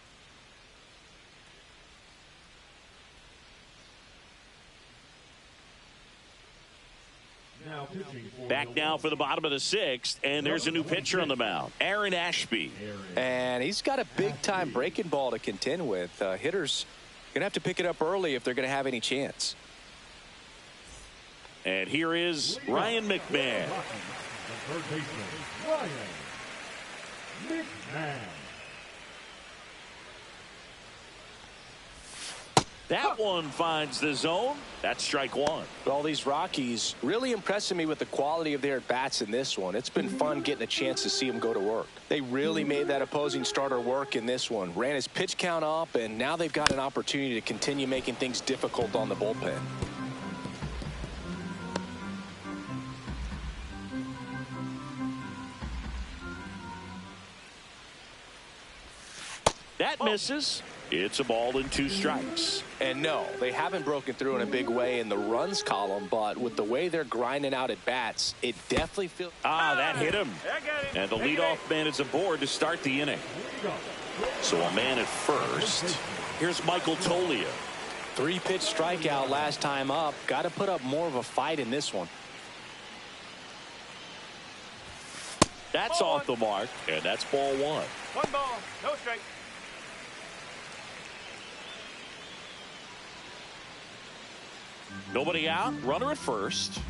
Now pitching for Back now for the bottom of the 6th, and there's a new pitcher on the mound, Aaron Ashby. And he's got a big-time breaking ball to contend with. Hitters going to have to pick it up early if they're going to have any chance. And here is Ryan McMahon. the third baseman, Ryan McMahon. That one finds the zone. That's strike 1. All these Rockies really impressing me with the quality of their at-bats in this one. It's been fun getting a chance to see them go to work. They really made that opposing starter work in this one. Ran his pitch count up, and now they've got an opportunity to continue making things difficult on the bullpen. That misses. It's a ball and 2 strikes. And no, they haven't broken through in a big way in the runs column, but with the way they're grinding out at bats, it definitely feels... That hit him. I got him. And the leadoff man is aboard to start the inning. So a man at first. Here's Michael Tolia. 3-pitch strikeout last time up. Got to put up more of a fight in this one. That's off the mark, and that's ball 1. 1 ball, no strike. Nobody out. Runner at first.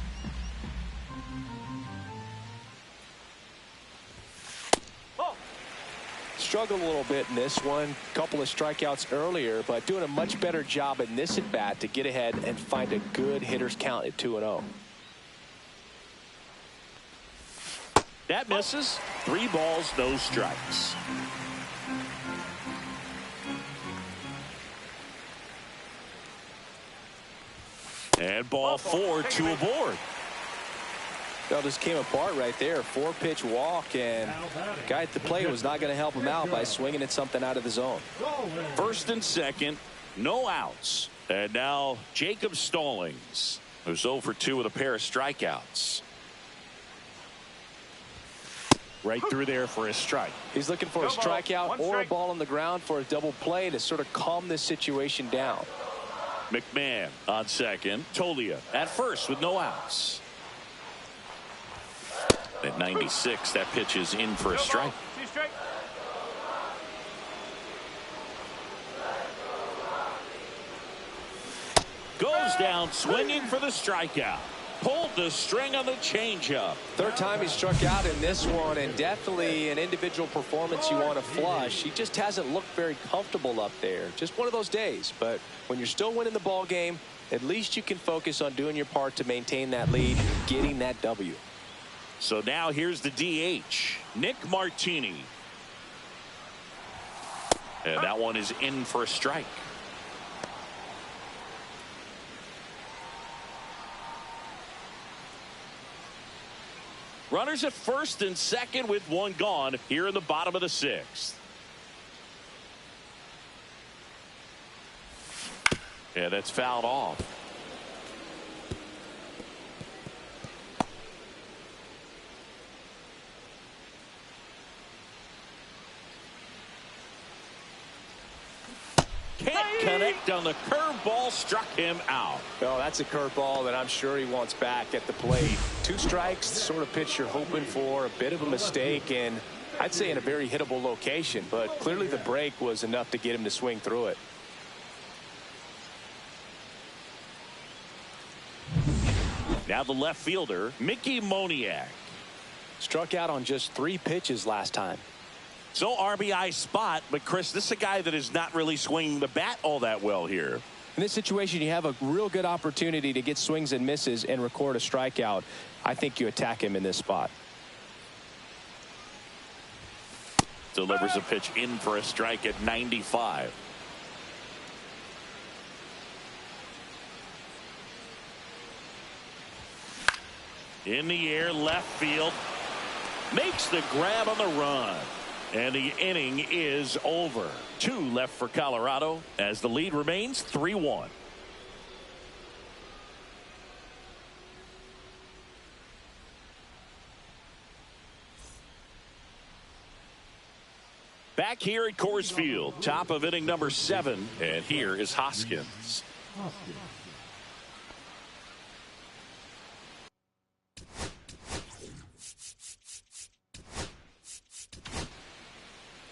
Struggled a little bit in this one. Couple of strikeouts earlier, but doing a much better job in this at bat to get ahead and find a good hitter's count at 2-0. That misses. 3 balls, no strikes. And ball 4, 2 aboard. That just came apart right there. 4-pitch walk, and guy at the plate was not going to help him out by swinging at something out of the zone. First and second, no outs. And now Jacob Stallings, who's 0 for 2 with a pair of strikeouts. Right through there for his strike. He's looking for a strikeout or a ball on the ground for a double play to sort of calm this situation down. McMahon on second. Tolia at first with no outs. At 96, that pitch is in for a strike. 2 strike. Goes down swinging for the strikeout. Pulled the string on the changeup. 3rd time he struck out in this one, and definitely an individual performance you want to flush. He just hasn't looked very comfortable up there. Just one of those days. But when you're still winning the ball game, at least you can focus on doing your part to maintain that lead, getting that W. So now here's the DH, Nick Martini. And that one is in for a strike. Runners at first and second with 1 gone here in the bottom of the 6th. Yeah, that's fouled off. Can't connect on the curveball, struck him out. Well, that's a curveball that I'm sure he wants back at the plate. 2 strikes, the sort of pitch you're hoping for, a bit of a mistake, and I'd say in a very hittable location, but clearly the break was enough to get him to swing through it. Now the left fielder, Mickey Moniak. Struck out on just 3 pitches last time. So RBI spot, but Chris, this is a guy that is not really swinging the bat all that well here. In this situation, you have a real good opportunity to get swings and misses and record a strikeout. I think you attack him in this spot. Delivers a pitch in for a strike at 95. In the air, left field. Makes the grab on the run. And the inning is over. 2 left for Colorado as the lead remains 3-1. Back here at Coors Field, top of inning number 7, and here is Hoskins.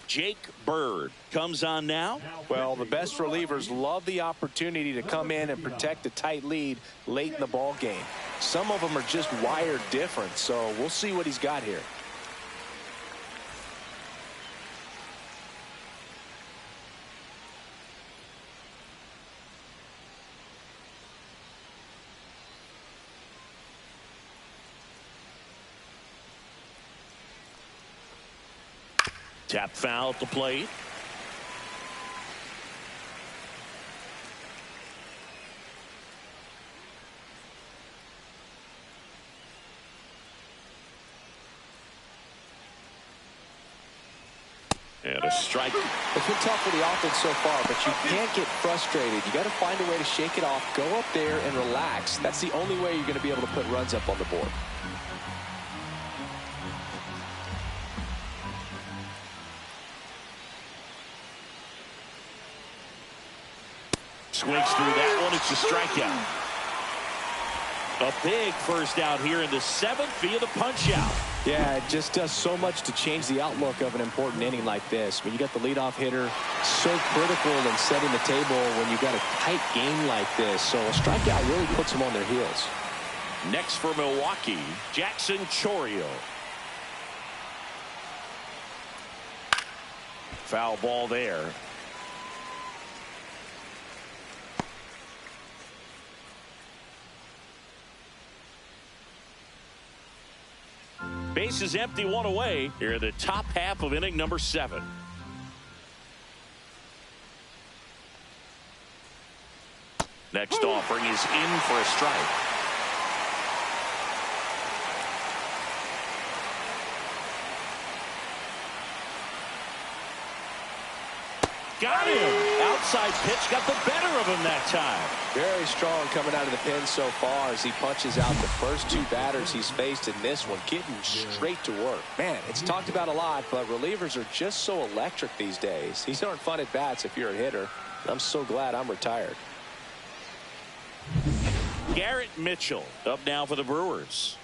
Jake Bird comes on now. Well, the best relievers love the opportunity to come in and protect a tight lead late in the ball game. Some of them are just wired different, so we'll see what he's got here. Tap foul at the plate. And a strike. It's been tough for the offense so far, but you can't get frustrated. You got to find a way to shake it off, go up there and relax. That's the only way you're going to be able to put runs up on the board. Swings through that one. It's a strikeout. A big first out here in the 7th via the punch out. Yeah, it just does so much to change the outlook of an important inning like this. When you got the leadoff hitter, so critical in setting the table when you got a tight game like this. So a strikeout really puts them on their heels. Next for Milwaukee, Jackson Chourio. Foul ball there. Base is empty, 1 away. Here in the top half of inning number 7. Next offering is in for a strike. Got him. Outside pitch got the better of him that time. Very strong coming out of the pen so far as he punches out the first 2 batters he's faced in this one, getting straight to work. Man, it's talked about a lot, but relievers are just so electric these days. These aren't fun at bats if you're a hitter. I'm so glad I'm retired. Garrett Mitchell up now for the Brewers.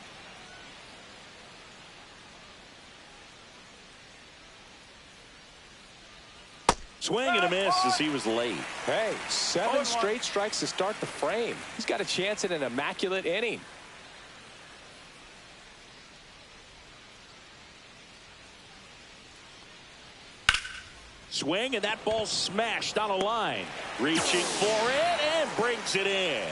Swing and a miss as he was late. Hey, 7 straight strikes to start the frame. He's got a chance at an immaculate inning. Swing, and that ball smashed on a line. Reaching for it and brings it in.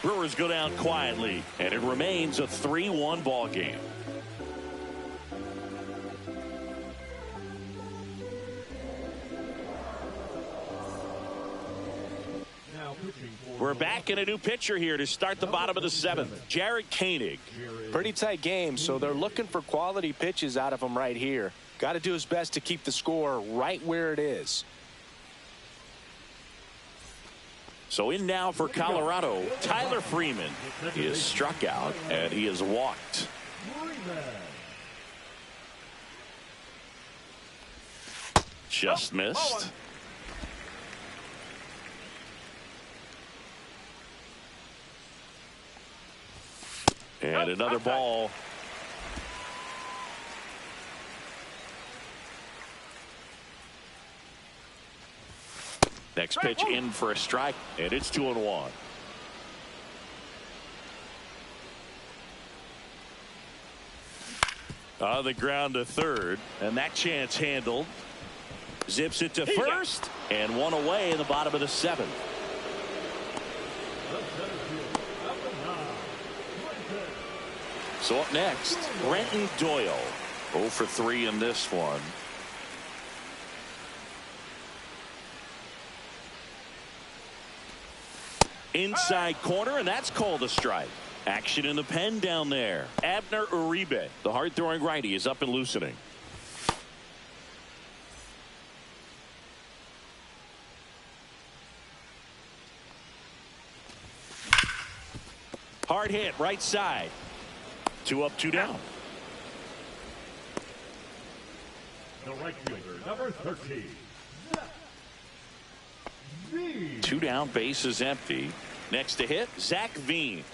Brewers go down quietly, and it remains a 3-1 ball game. We're back in a new pitcher here to start the bottom of the 7th. Jared Koenig. Pretty tight game, so they're looking for quality pitches out of him right here. Got to do his best to keep the score right where it is. So in now for Colorado, Tyler Freeman. He is struck out, and he is walked. Just missed. And another ball. Next pitch in for a strike, and it's 2-1. On the ground to third, and that chance handled. Zips it to first, and one away in the bottom of the seventh. So up next, Brenton Doyle. 0 for 3 in this one. Inside corner, and that's called a strike. Action in the pen down there. Abner Uribe, the hard-throwing righty, is up and loosening. Hard hit, right side. 2 up, 2 down. The right fielder, number 13. 2 down, base is empty. Next to hit, Zach Veen.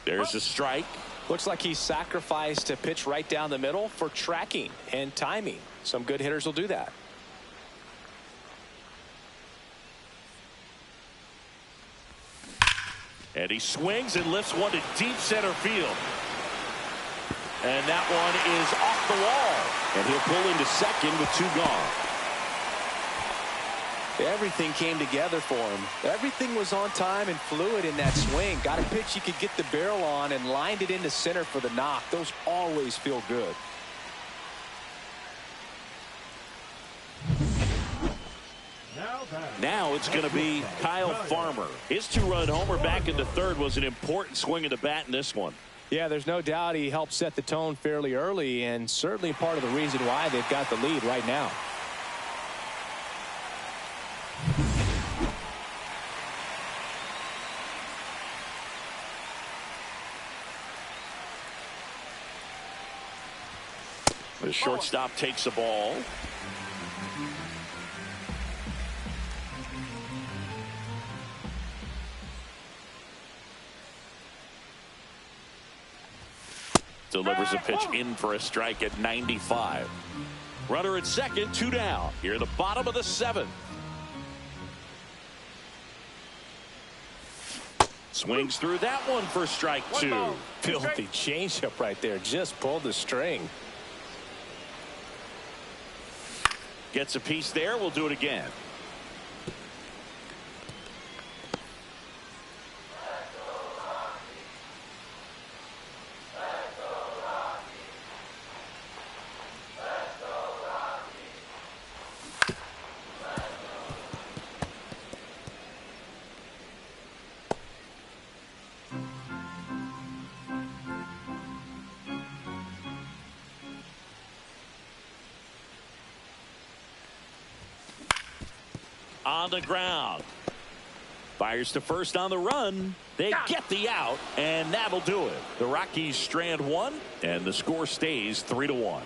There's a strike. Looks like he sacrificed a pitch right down the middle for tracking and timing. Some good hitters will do that. And he swings and lifts one to deep center field. And that one is off the wall. And he'll pull into second with 2 gone. Everything came together for him. Everything was on time and fluid in that swing. Got a pitch he could get the barrel on and lined it into center for the knock. Those always feel good. Now it's going to be Kyle Farmer. His 2-run homer back into third was an important swing of the bat in this one. Yeah, there's no doubt he helped set the tone fairly early, and certainly part of the reason why they've got the lead right now. The shortstop takes a ball. Delivers a pitch in for a strike at 95. Runner at second, 2 down. Here at the bottom of the 7th. Swings through that one for strike 2. Filthy changeup right there. Just pulled the string. Gets a piece there. We'll do it again. On the ground. Fires to first on the run. They get the out, and that'll do it. The Rockies strand 1, and the score stays 3-1.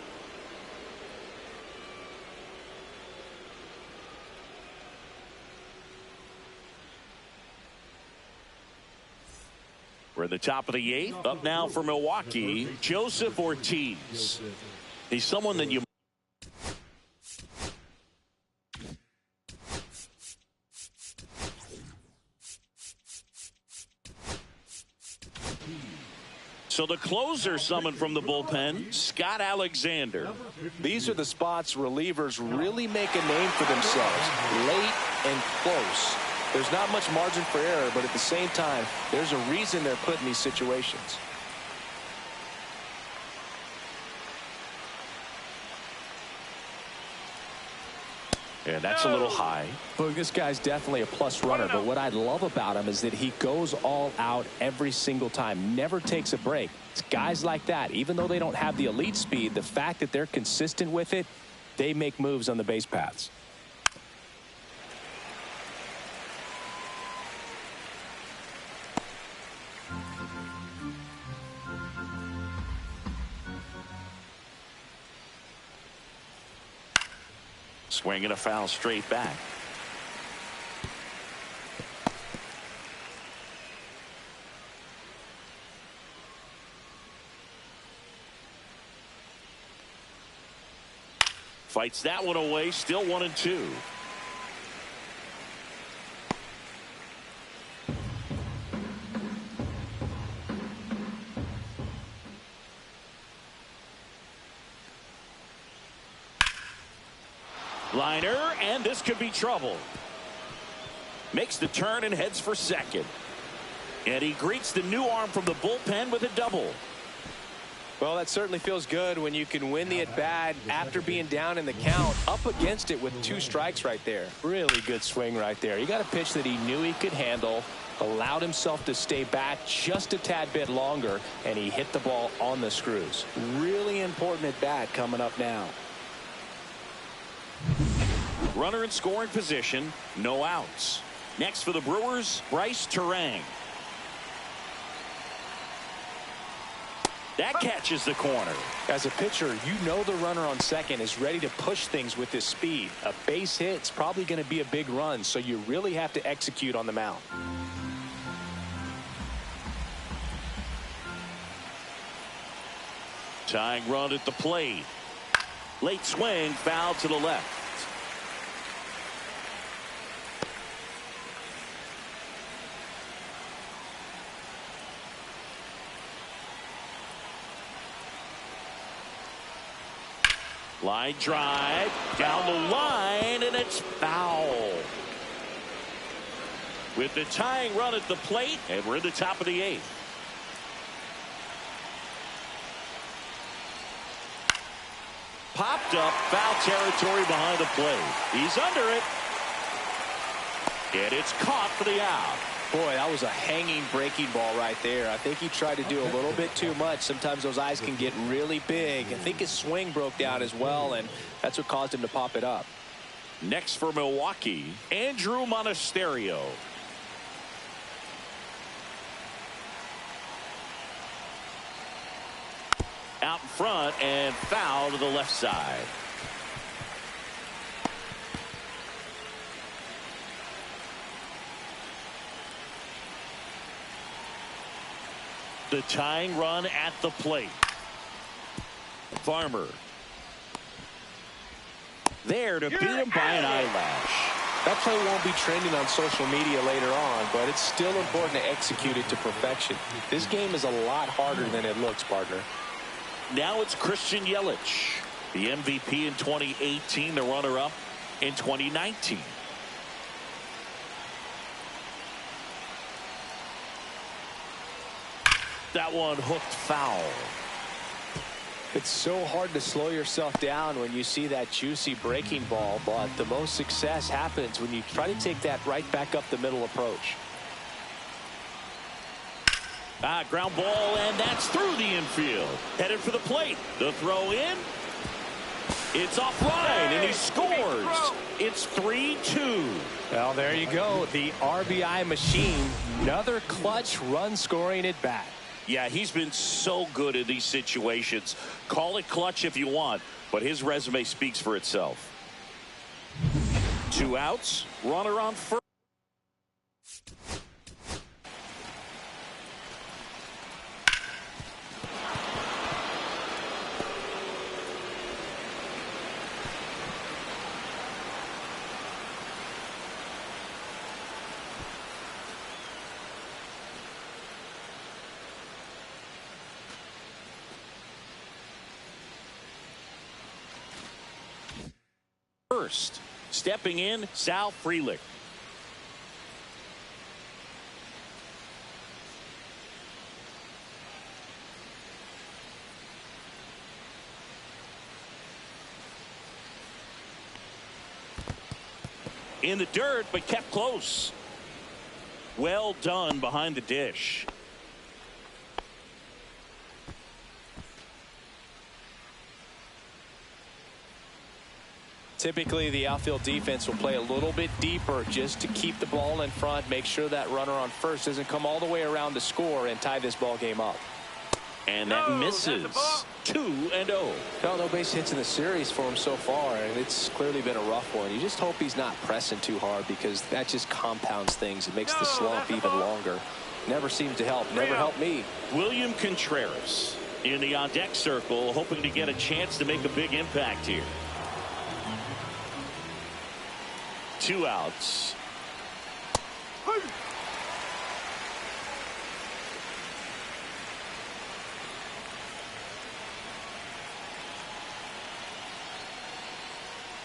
We're at the top of the 8th. Up now for Milwaukee, Joseph Ortiz. He's someone that you So the closer summoned from the bullpen, Scott Alexander. These are the spots relievers really make a name for themselves. Late and close. There's not much margin for error, but at the same time, there's a reason they're put in these situations. And that's a little high. Look, this guy's definitely a plus runner, but what I love about him is that he goes all out every single time, never takes a break. It's guys like that, even though they don't have the elite speed, the fact that they're consistent with it, they make moves on the base paths. Swing and a foul straight back. Fights that one away. Still 1-2. Liner, and this could be trouble. Makes the turn and heads for second. And he greets the new arm from the bullpen with a double. Well, that certainly feels good when you can win the at-bat after being down in the count, up against it with 2 strikes right there. Really good swing right there. He got a pitch that he knew he could handle, allowed himself to stay back just a tad bit longer, and he hit the ball on the screws. Really important at-bat coming up now. Runner in scoring position, no outs. Next for the Brewers, Bryce Terang. That catches the corner. As a pitcher, you know the runner on second is ready to push things with his speed. A base hit's probably going to be a big run, so you really have to execute on the mound. Tying run at the plate. Late swing, foul to the left. Line drive down the line, and it's foul. With the tying run at the plate, and we're in the top of the 8th. Popped up, foul territory behind the plate. He's under it. And it's caught for the out. Boy, that was a hanging breaking ball right there. I think he tried to do a little bit too much. Sometimes those eyes can get really big. I think his swing broke down as well, and that's what caused him to pop it up. Next for Milwaukee, Andrew Monasterio. Out in front and foul to the left side. The tying run at the plate. Farmer. There to beat him by an eyelash. That play won't be trending on social media later on, but it's still important to execute it to perfection. This game is a lot harder than it looks, partner. Now it's Christian Yelich, the MVP in 2018, the runner-up in 2019. That one hooked foul. It's so hard to slow yourself down when you see that juicy breaking ball, but the most success happens when you try to take that right back up the middle approach. Ground ball, and that's through the infield. Headed for the plate. The throw in. It's offline, and he scores. It's 3-2. Well, there you go. The RBI machine. Another clutch run scoring at bat. Yeah, he's been so good in these situations. Call it clutch if you want, but his resume speaks for itself. 2 outs, runner on first. First, stepping in, Sal Frelick. In the dirt, but kept close. Well done behind the dish. Typically, the outfield defense will play a little bit deeper just to keep the ball in front, make sure that runner on first doesn't come all the way around to score and tie this ball game up. And that misses. 2-0. No base hits in the series for him so far, and it's clearly been a rough one. You just hope he's not pressing too hard, because that just compounds things. It makes the slump even longer. Never seems to help. Never helped me. William Contreras in the on-deck circle, hoping to get a chance to make a big impact here. 2 outs.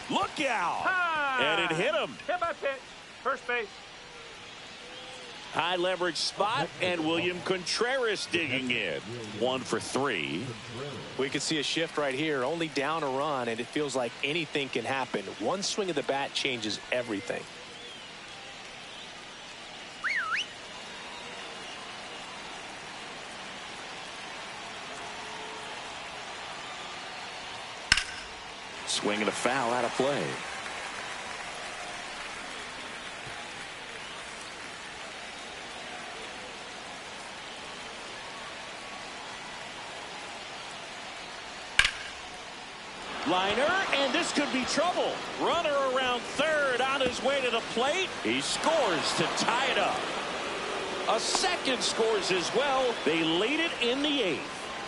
Look out! And it hit him. Hit by pitch. First base. High leverage spot, and William Contreras digging in. 1 for 3. We could see a shift right here. Only down a run, and it feels like anything can happen. One swing of the bat changes everything. Swing and a foul out of play. Liner, and this could be trouble. Runner around third on his way to the plate. He scores to tie it up. A second scores as well. They lead it in the 8th.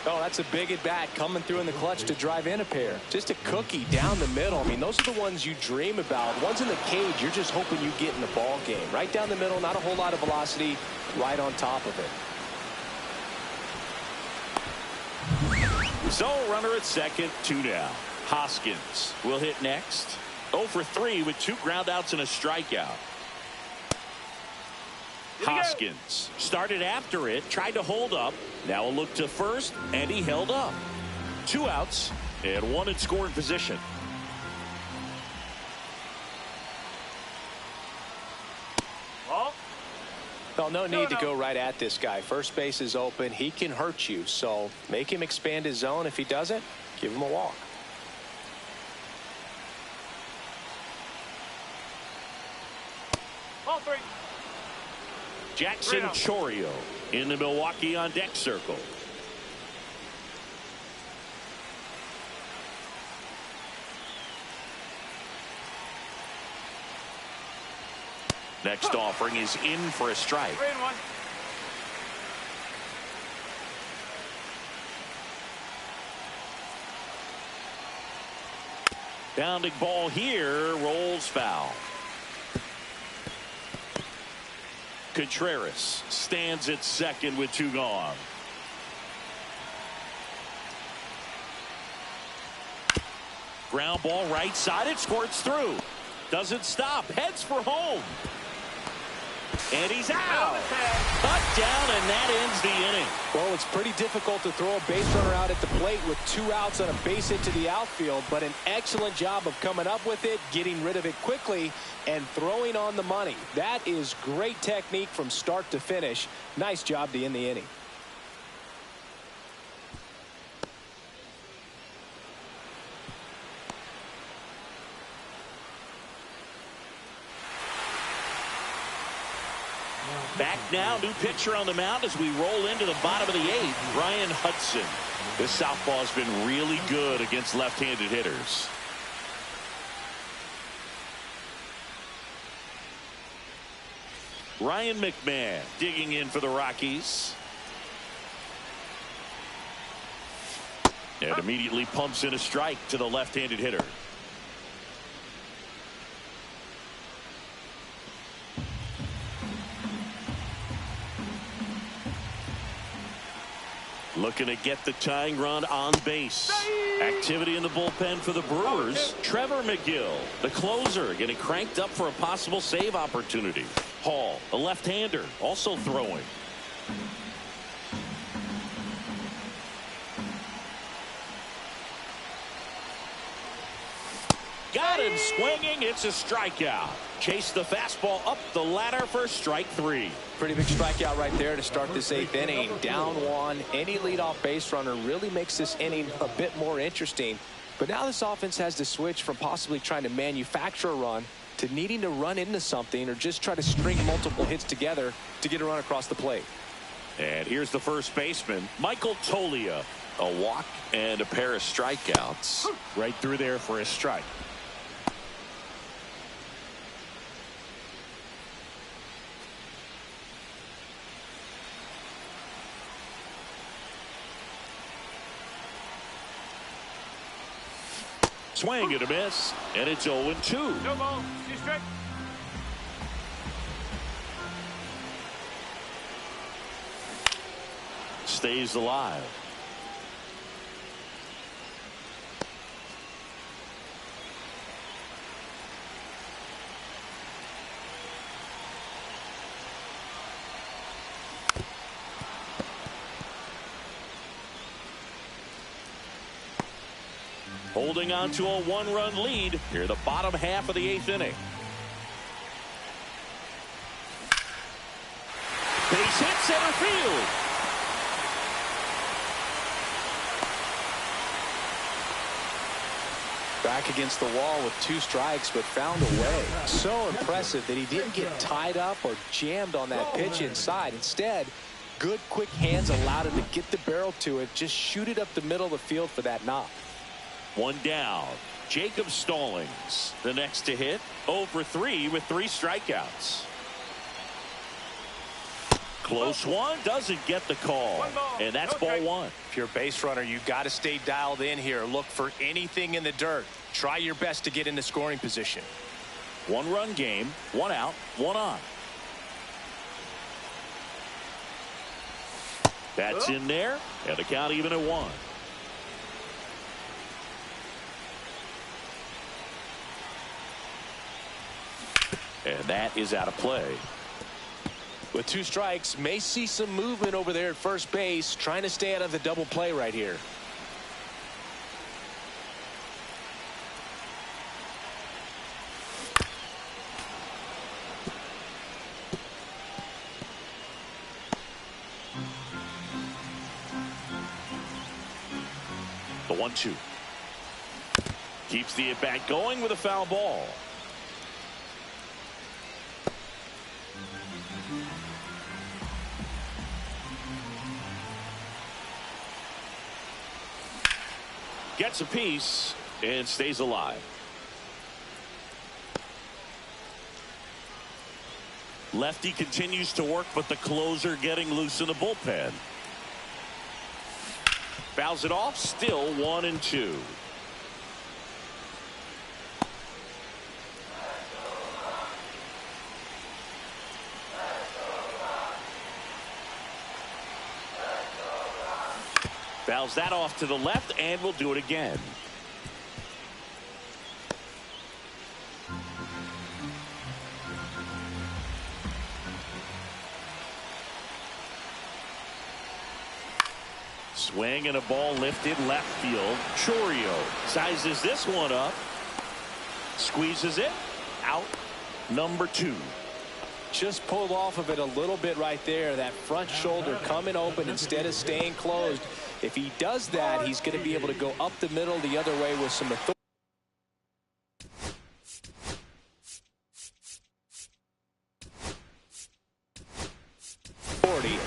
Oh, that's a big at bat coming through in the clutch to drive in a pair. Just a cookie down the middle. I mean, those are the ones you dream about. Ones in the cage, you're just hoping you get in the ball game. Right down the middle, not a whole lot of velocity, right on top of it. So, runner at second, 2 down. Hoskins will hit next. 0 for 3 with 2 groundouts and a strikeout. Hoskins started after it, tried to hold up. Now a look to first, and he held up. 2 outs and 1 in scoring position. Well, no need to go right at this guy. First base is open. He can hurt you, so make him expand his zone. If he doesn't, give him a walk. Ball 3. Jackson Chourio in the Milwaukee on deck circle. Next offering is in for a strike. 3-1. Bounding ball here, rolls foul. Contreras stands at second with 2 gone. Ground ball right side, it squirts through. Doesn't stop, heads for home. And he's out. Cut down, and that ends the inning. Well, it's pretty difficult to throw a base runner out at the plate with 2 outs on a base hit to the outfield, but an excellent job of coming up with it, getting rid of it quickly, and throwing on the money. That is great technique from start to finish. Nice job to end the inning. Back now, new pitcher on the mound as we roll into the bottom of the 8th. Ryan Hudson. This southpaw's been really good against left-handed hitters. Ryan McMahon digging in for the Rockies. And immediately pumps in a strike to the left-handed hitter. Looking to get the tying run on base. Activity in the bullpen for the Brewers. Trevor McGill, the closer, getting cranked up for a possible save opportunity. Hall, the left-hander, also throwing. Got him swinging. It's a strikeout. Chase the fastball up the ladder for strike 3. Pretty big strikeout right there to start this 8th inning. Down 1. Any leadoff base runner really makes this inning a bit more interesting. But now this offense has to switch from possibly trying to manufacture a run to needing to run into something or just try to string multiple hits together to get a run across the plate. And here's the first baseman, Michael Toglia. A walk and a pair of strikeouts. Right through there for a strike. Swing and a miss, and it's 0-2. No ball. 2 strike. Stays alive. Holding on to a 1-run lead here, the bottom half of the 8th inning. Base hit center field. Back against the wall with 2 strikes, but found a way. So impressive that he didn't get tied up or jammed on that pitch inside. Instead, good quick hands allowed him to get the barrel to it, just shoot it up the middle of the field for that knock. 1 down. Jacob Stallings, the next to hit, 0 for 3 with 3 strikeouts. Close one, doesn't get the call, and that's ball 1. If you're a base runner, you got to stay dialed in here. Look for anything in the dirt. Try your best to get into scoring position. 1-run game, 1 out, 1 on. That's in there, and the count even at 1. And that is out of play. With 2 strikes, may see some movement over there at first base, trying to stay out of the double play right here. The 1-2. Keeps the at-bat going with a foul ball. Gets a piece and stays alive. Lefty continues to work, but the closer getting loose in the bullpen. Fouls it off, still 1-2. Fouls that off to the left, and will do it again. Swing and a ball lifted left field. Chorio sizes this one up. Squeezes it. Out. Number 2. Just pulled off of it a little bit right there. That front shoulder coming open instead of staying closed. If he does that, he's going to be able to go up the middle the other way with some authority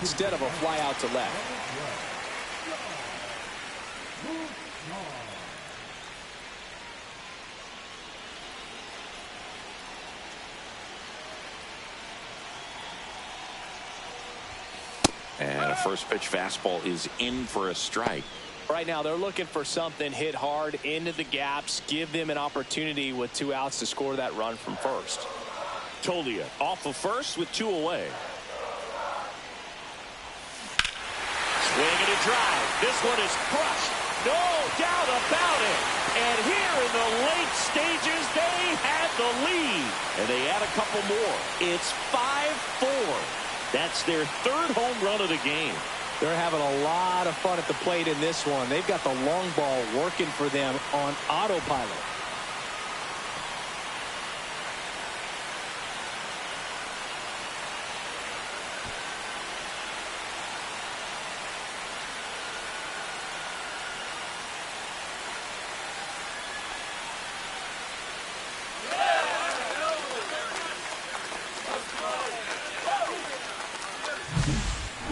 instead of a fly out to left. And a first pitch fastball is in for a strike. Right now they're looking for something hit hard into the gaps, give them an opportunity with 2 outs to score that run from first. Toglia off of first with 2 away. Swing and a drive. This one is crushed. No doubt about it. And here in the late stages, they had the lead. And they add a couple more. It's 5-4. That's their 3rd home run of the game. They're having a lot of fun at the plate in this one. They've got the long ball working for them on autopilot.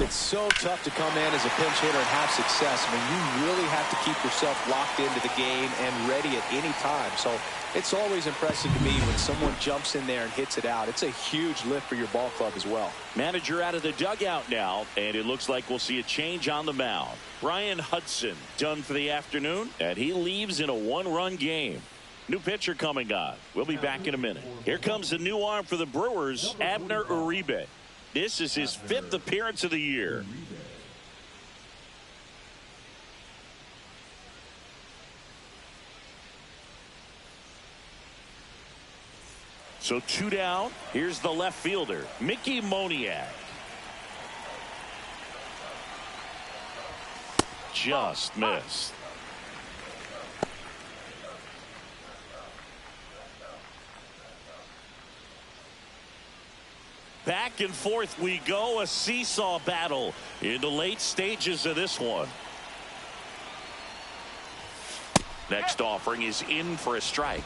It's so tough to come in as a pinch hitter and have success. I mean, you really have to keep yourself locked into the game and ready at any time. So it's always impressive to me when someone jumps in there and hits it out. It's a huge lift for your ball club as well. Manager out of the dugout now, and it looks like we'll see a change on the mound. Brian Hudson done for the afternoon, and he leaves in a one-run game. New pitcher coming on. We'll be back in a minute. Here comes the new arm for the Brewers, Abner Uribe. This is his 5th appearance of the year. So 2 down. Here's the left fielder, Mickey Moniak. Just missed. Back and forth we go, a seesaw battle in the late stages of this one. Next offering is in for a strike.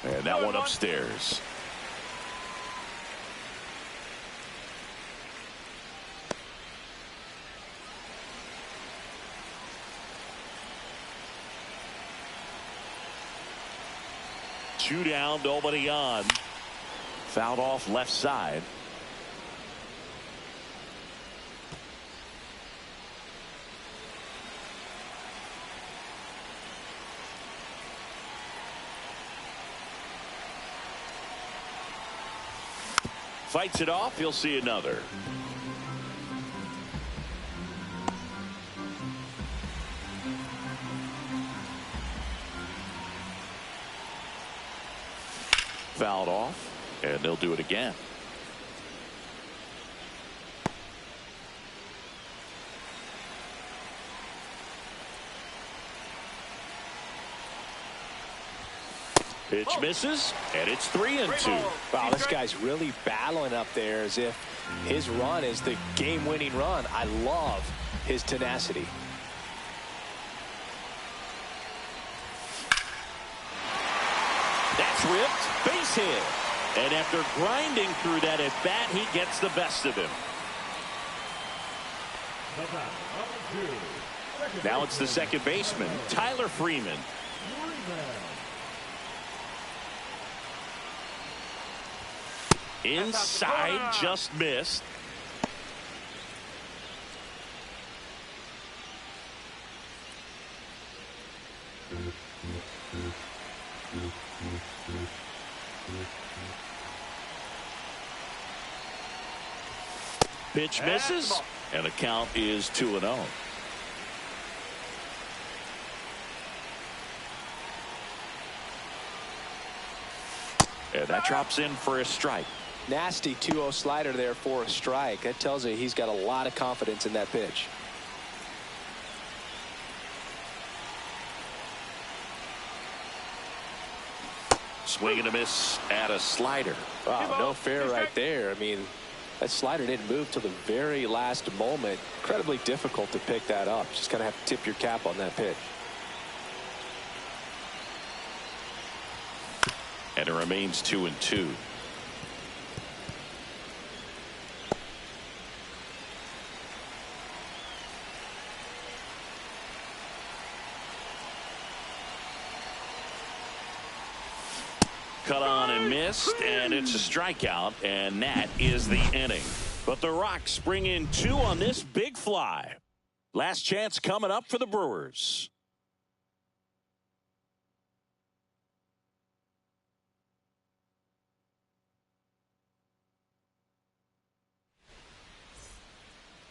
And that one upstairs. Two down, nobody on. Fouled off left side. Fights it off. He'll see another. Fouled off, and they'll do it again. Pitch misses, and it's 3-2. Wow, this guy's really battling up there as if his run is the game-winning run. I love his tenacity. That's ripped, base hit. And after grinding through that at bat, he gets the best of him. Now it's the second baseman, Tyler Freeman. Inside, just missed. Pitch misses, and the count is 2-0. And that drops in for a strike. Nasty 2-0 slider there for a strike. That tells you he's got a lot of confidence in that pitch. Swing and a miss at a slider. Wow, no fair right there. I mean, that slider didn't move till the very last moment. Incredibly difficult to pick that up. Just kind of have to tip your cap on that pitch. And it remains 2-2. Cut on and missed, and it's a strikeout, and that is the inning. But the Rocks bring in 2 on this big fly. Last chance coming up for the Brewers.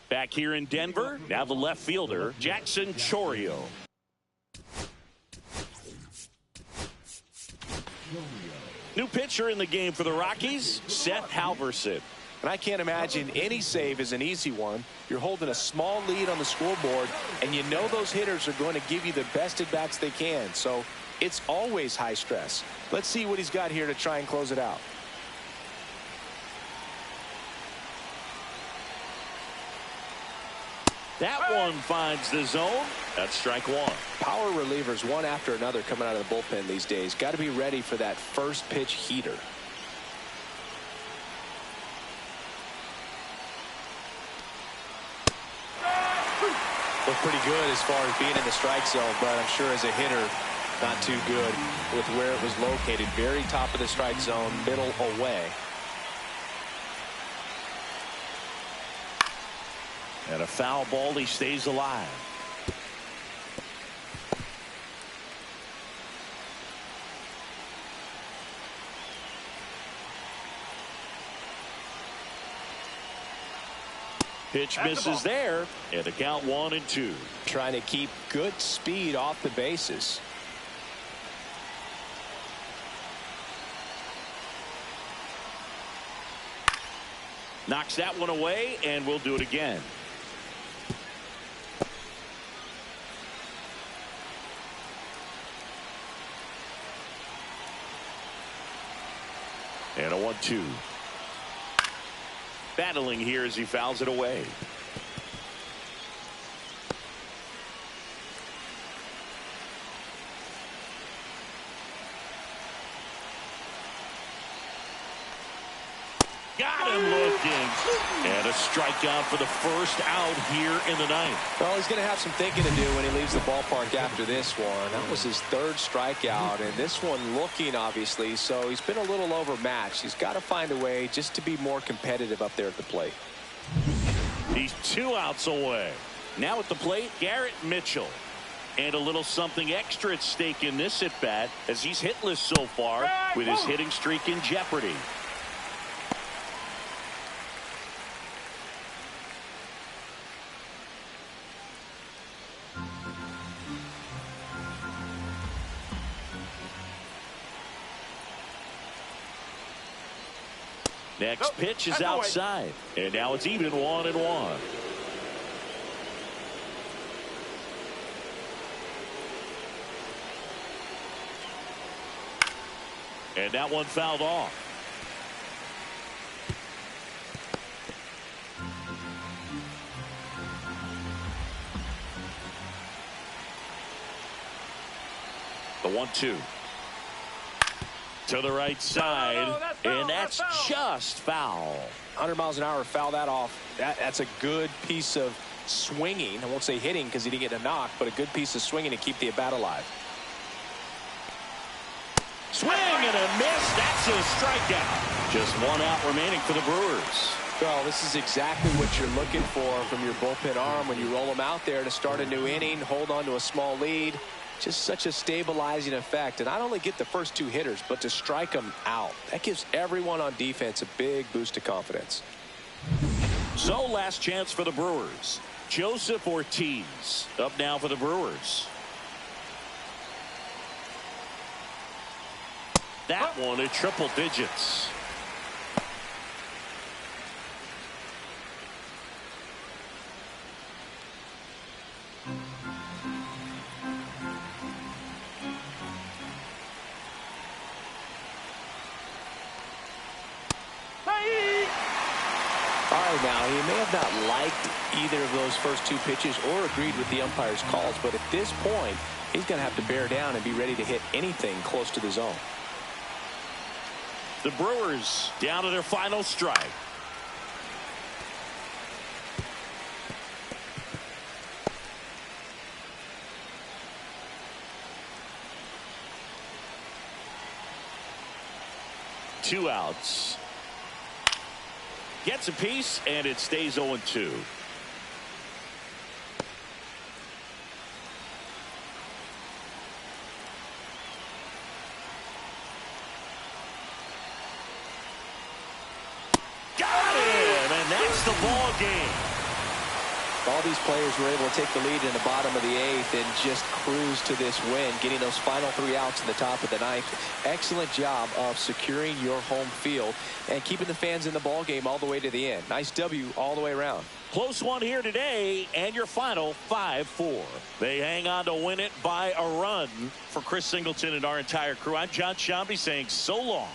Back here in Denver, now the left fielder, Jackson Chourio. New pitcher in the game for the Rockies, Seth Halverson. And I can't imagine any save is an easy one. You're holding a small lead on the scoreboard, and you know those hitters are going to give you the best at-bats they can. So it's always high stress. Let's see what he's got here to try and close it out. That one finds the zone. That's strike one. Power relievers one after another coming out of the bullpen these days. Got to be ready for that first pitch heater. Look pretty good as far as being in the strike zone, but I'm sure as a hitter, not too good with where it was located. Very top of the strike zone, middle away. And a foul ball, he stays alive. Pitch misses there, and the count 1-2. Trying to keep good speed off the bases. Knocks that one away, and we'll do it again. And a 1-2. Battling here as he fouls it away. Got him looking. And a strikeout for the first out here in the ninth. Well, he's going to have some thinking to do when he leaves the ballpark after this one. That was his third strikeout, and this one looking, obviously, so he's been a little overmatched. He's got to find a way just to be more competitive up there at the plate. He's 2 outs away. Now at the plate, Garrett Mitchell. And a little something extra at stake in this at-bat as he's hitless so far with his hitting streak in jeopardy. Next pitch is outside, and now it's even 1-1. And that one fouled off. The 1-2. To the right side, and that's just foul. 100 miles an hour, foul that off. That's a good piece of swinging. I won't say hitting because he didn't get a knock, but a good piece of swinging to keep the at-bat alive. Swing and a miss. That's a strikeout. Just 1 out remaining for the Brewers. Well, this is exactly what you're looking for from your bullpen arm when you roll them out there to start a new inning, hold on to a small lead. Just such a stabilizing effect, and not only get the first 2 hitters, but to strike them out. That gives everyone on defense a big boost of confidence. So last chance for the Brewers. Joseph Ortiz up now for the Brewers. That one at triple digits. Now, he may have not liked either of those first 2 pitches or agreed with the umpire's calls, but at this point, he's going to have to bear down and be ready to hit anything close to the zone. The Brewers down to their final strike. Two outs. Gets a piece, and it stays 0-2. Got him, and that's the ball game. All these players were able to take the lead in the bottom of the 8th and just cruise to this win, getting those final 3 outs in the top of the 9th. Excellent job of securing your home field and keeping the fans in the ball game all the way to the end. Nice W all the way around. Close one here today, and your final 5-4. They hang on to win it by a run. For Chris Singleton and our entire crew, I'm John Shambi saying so long.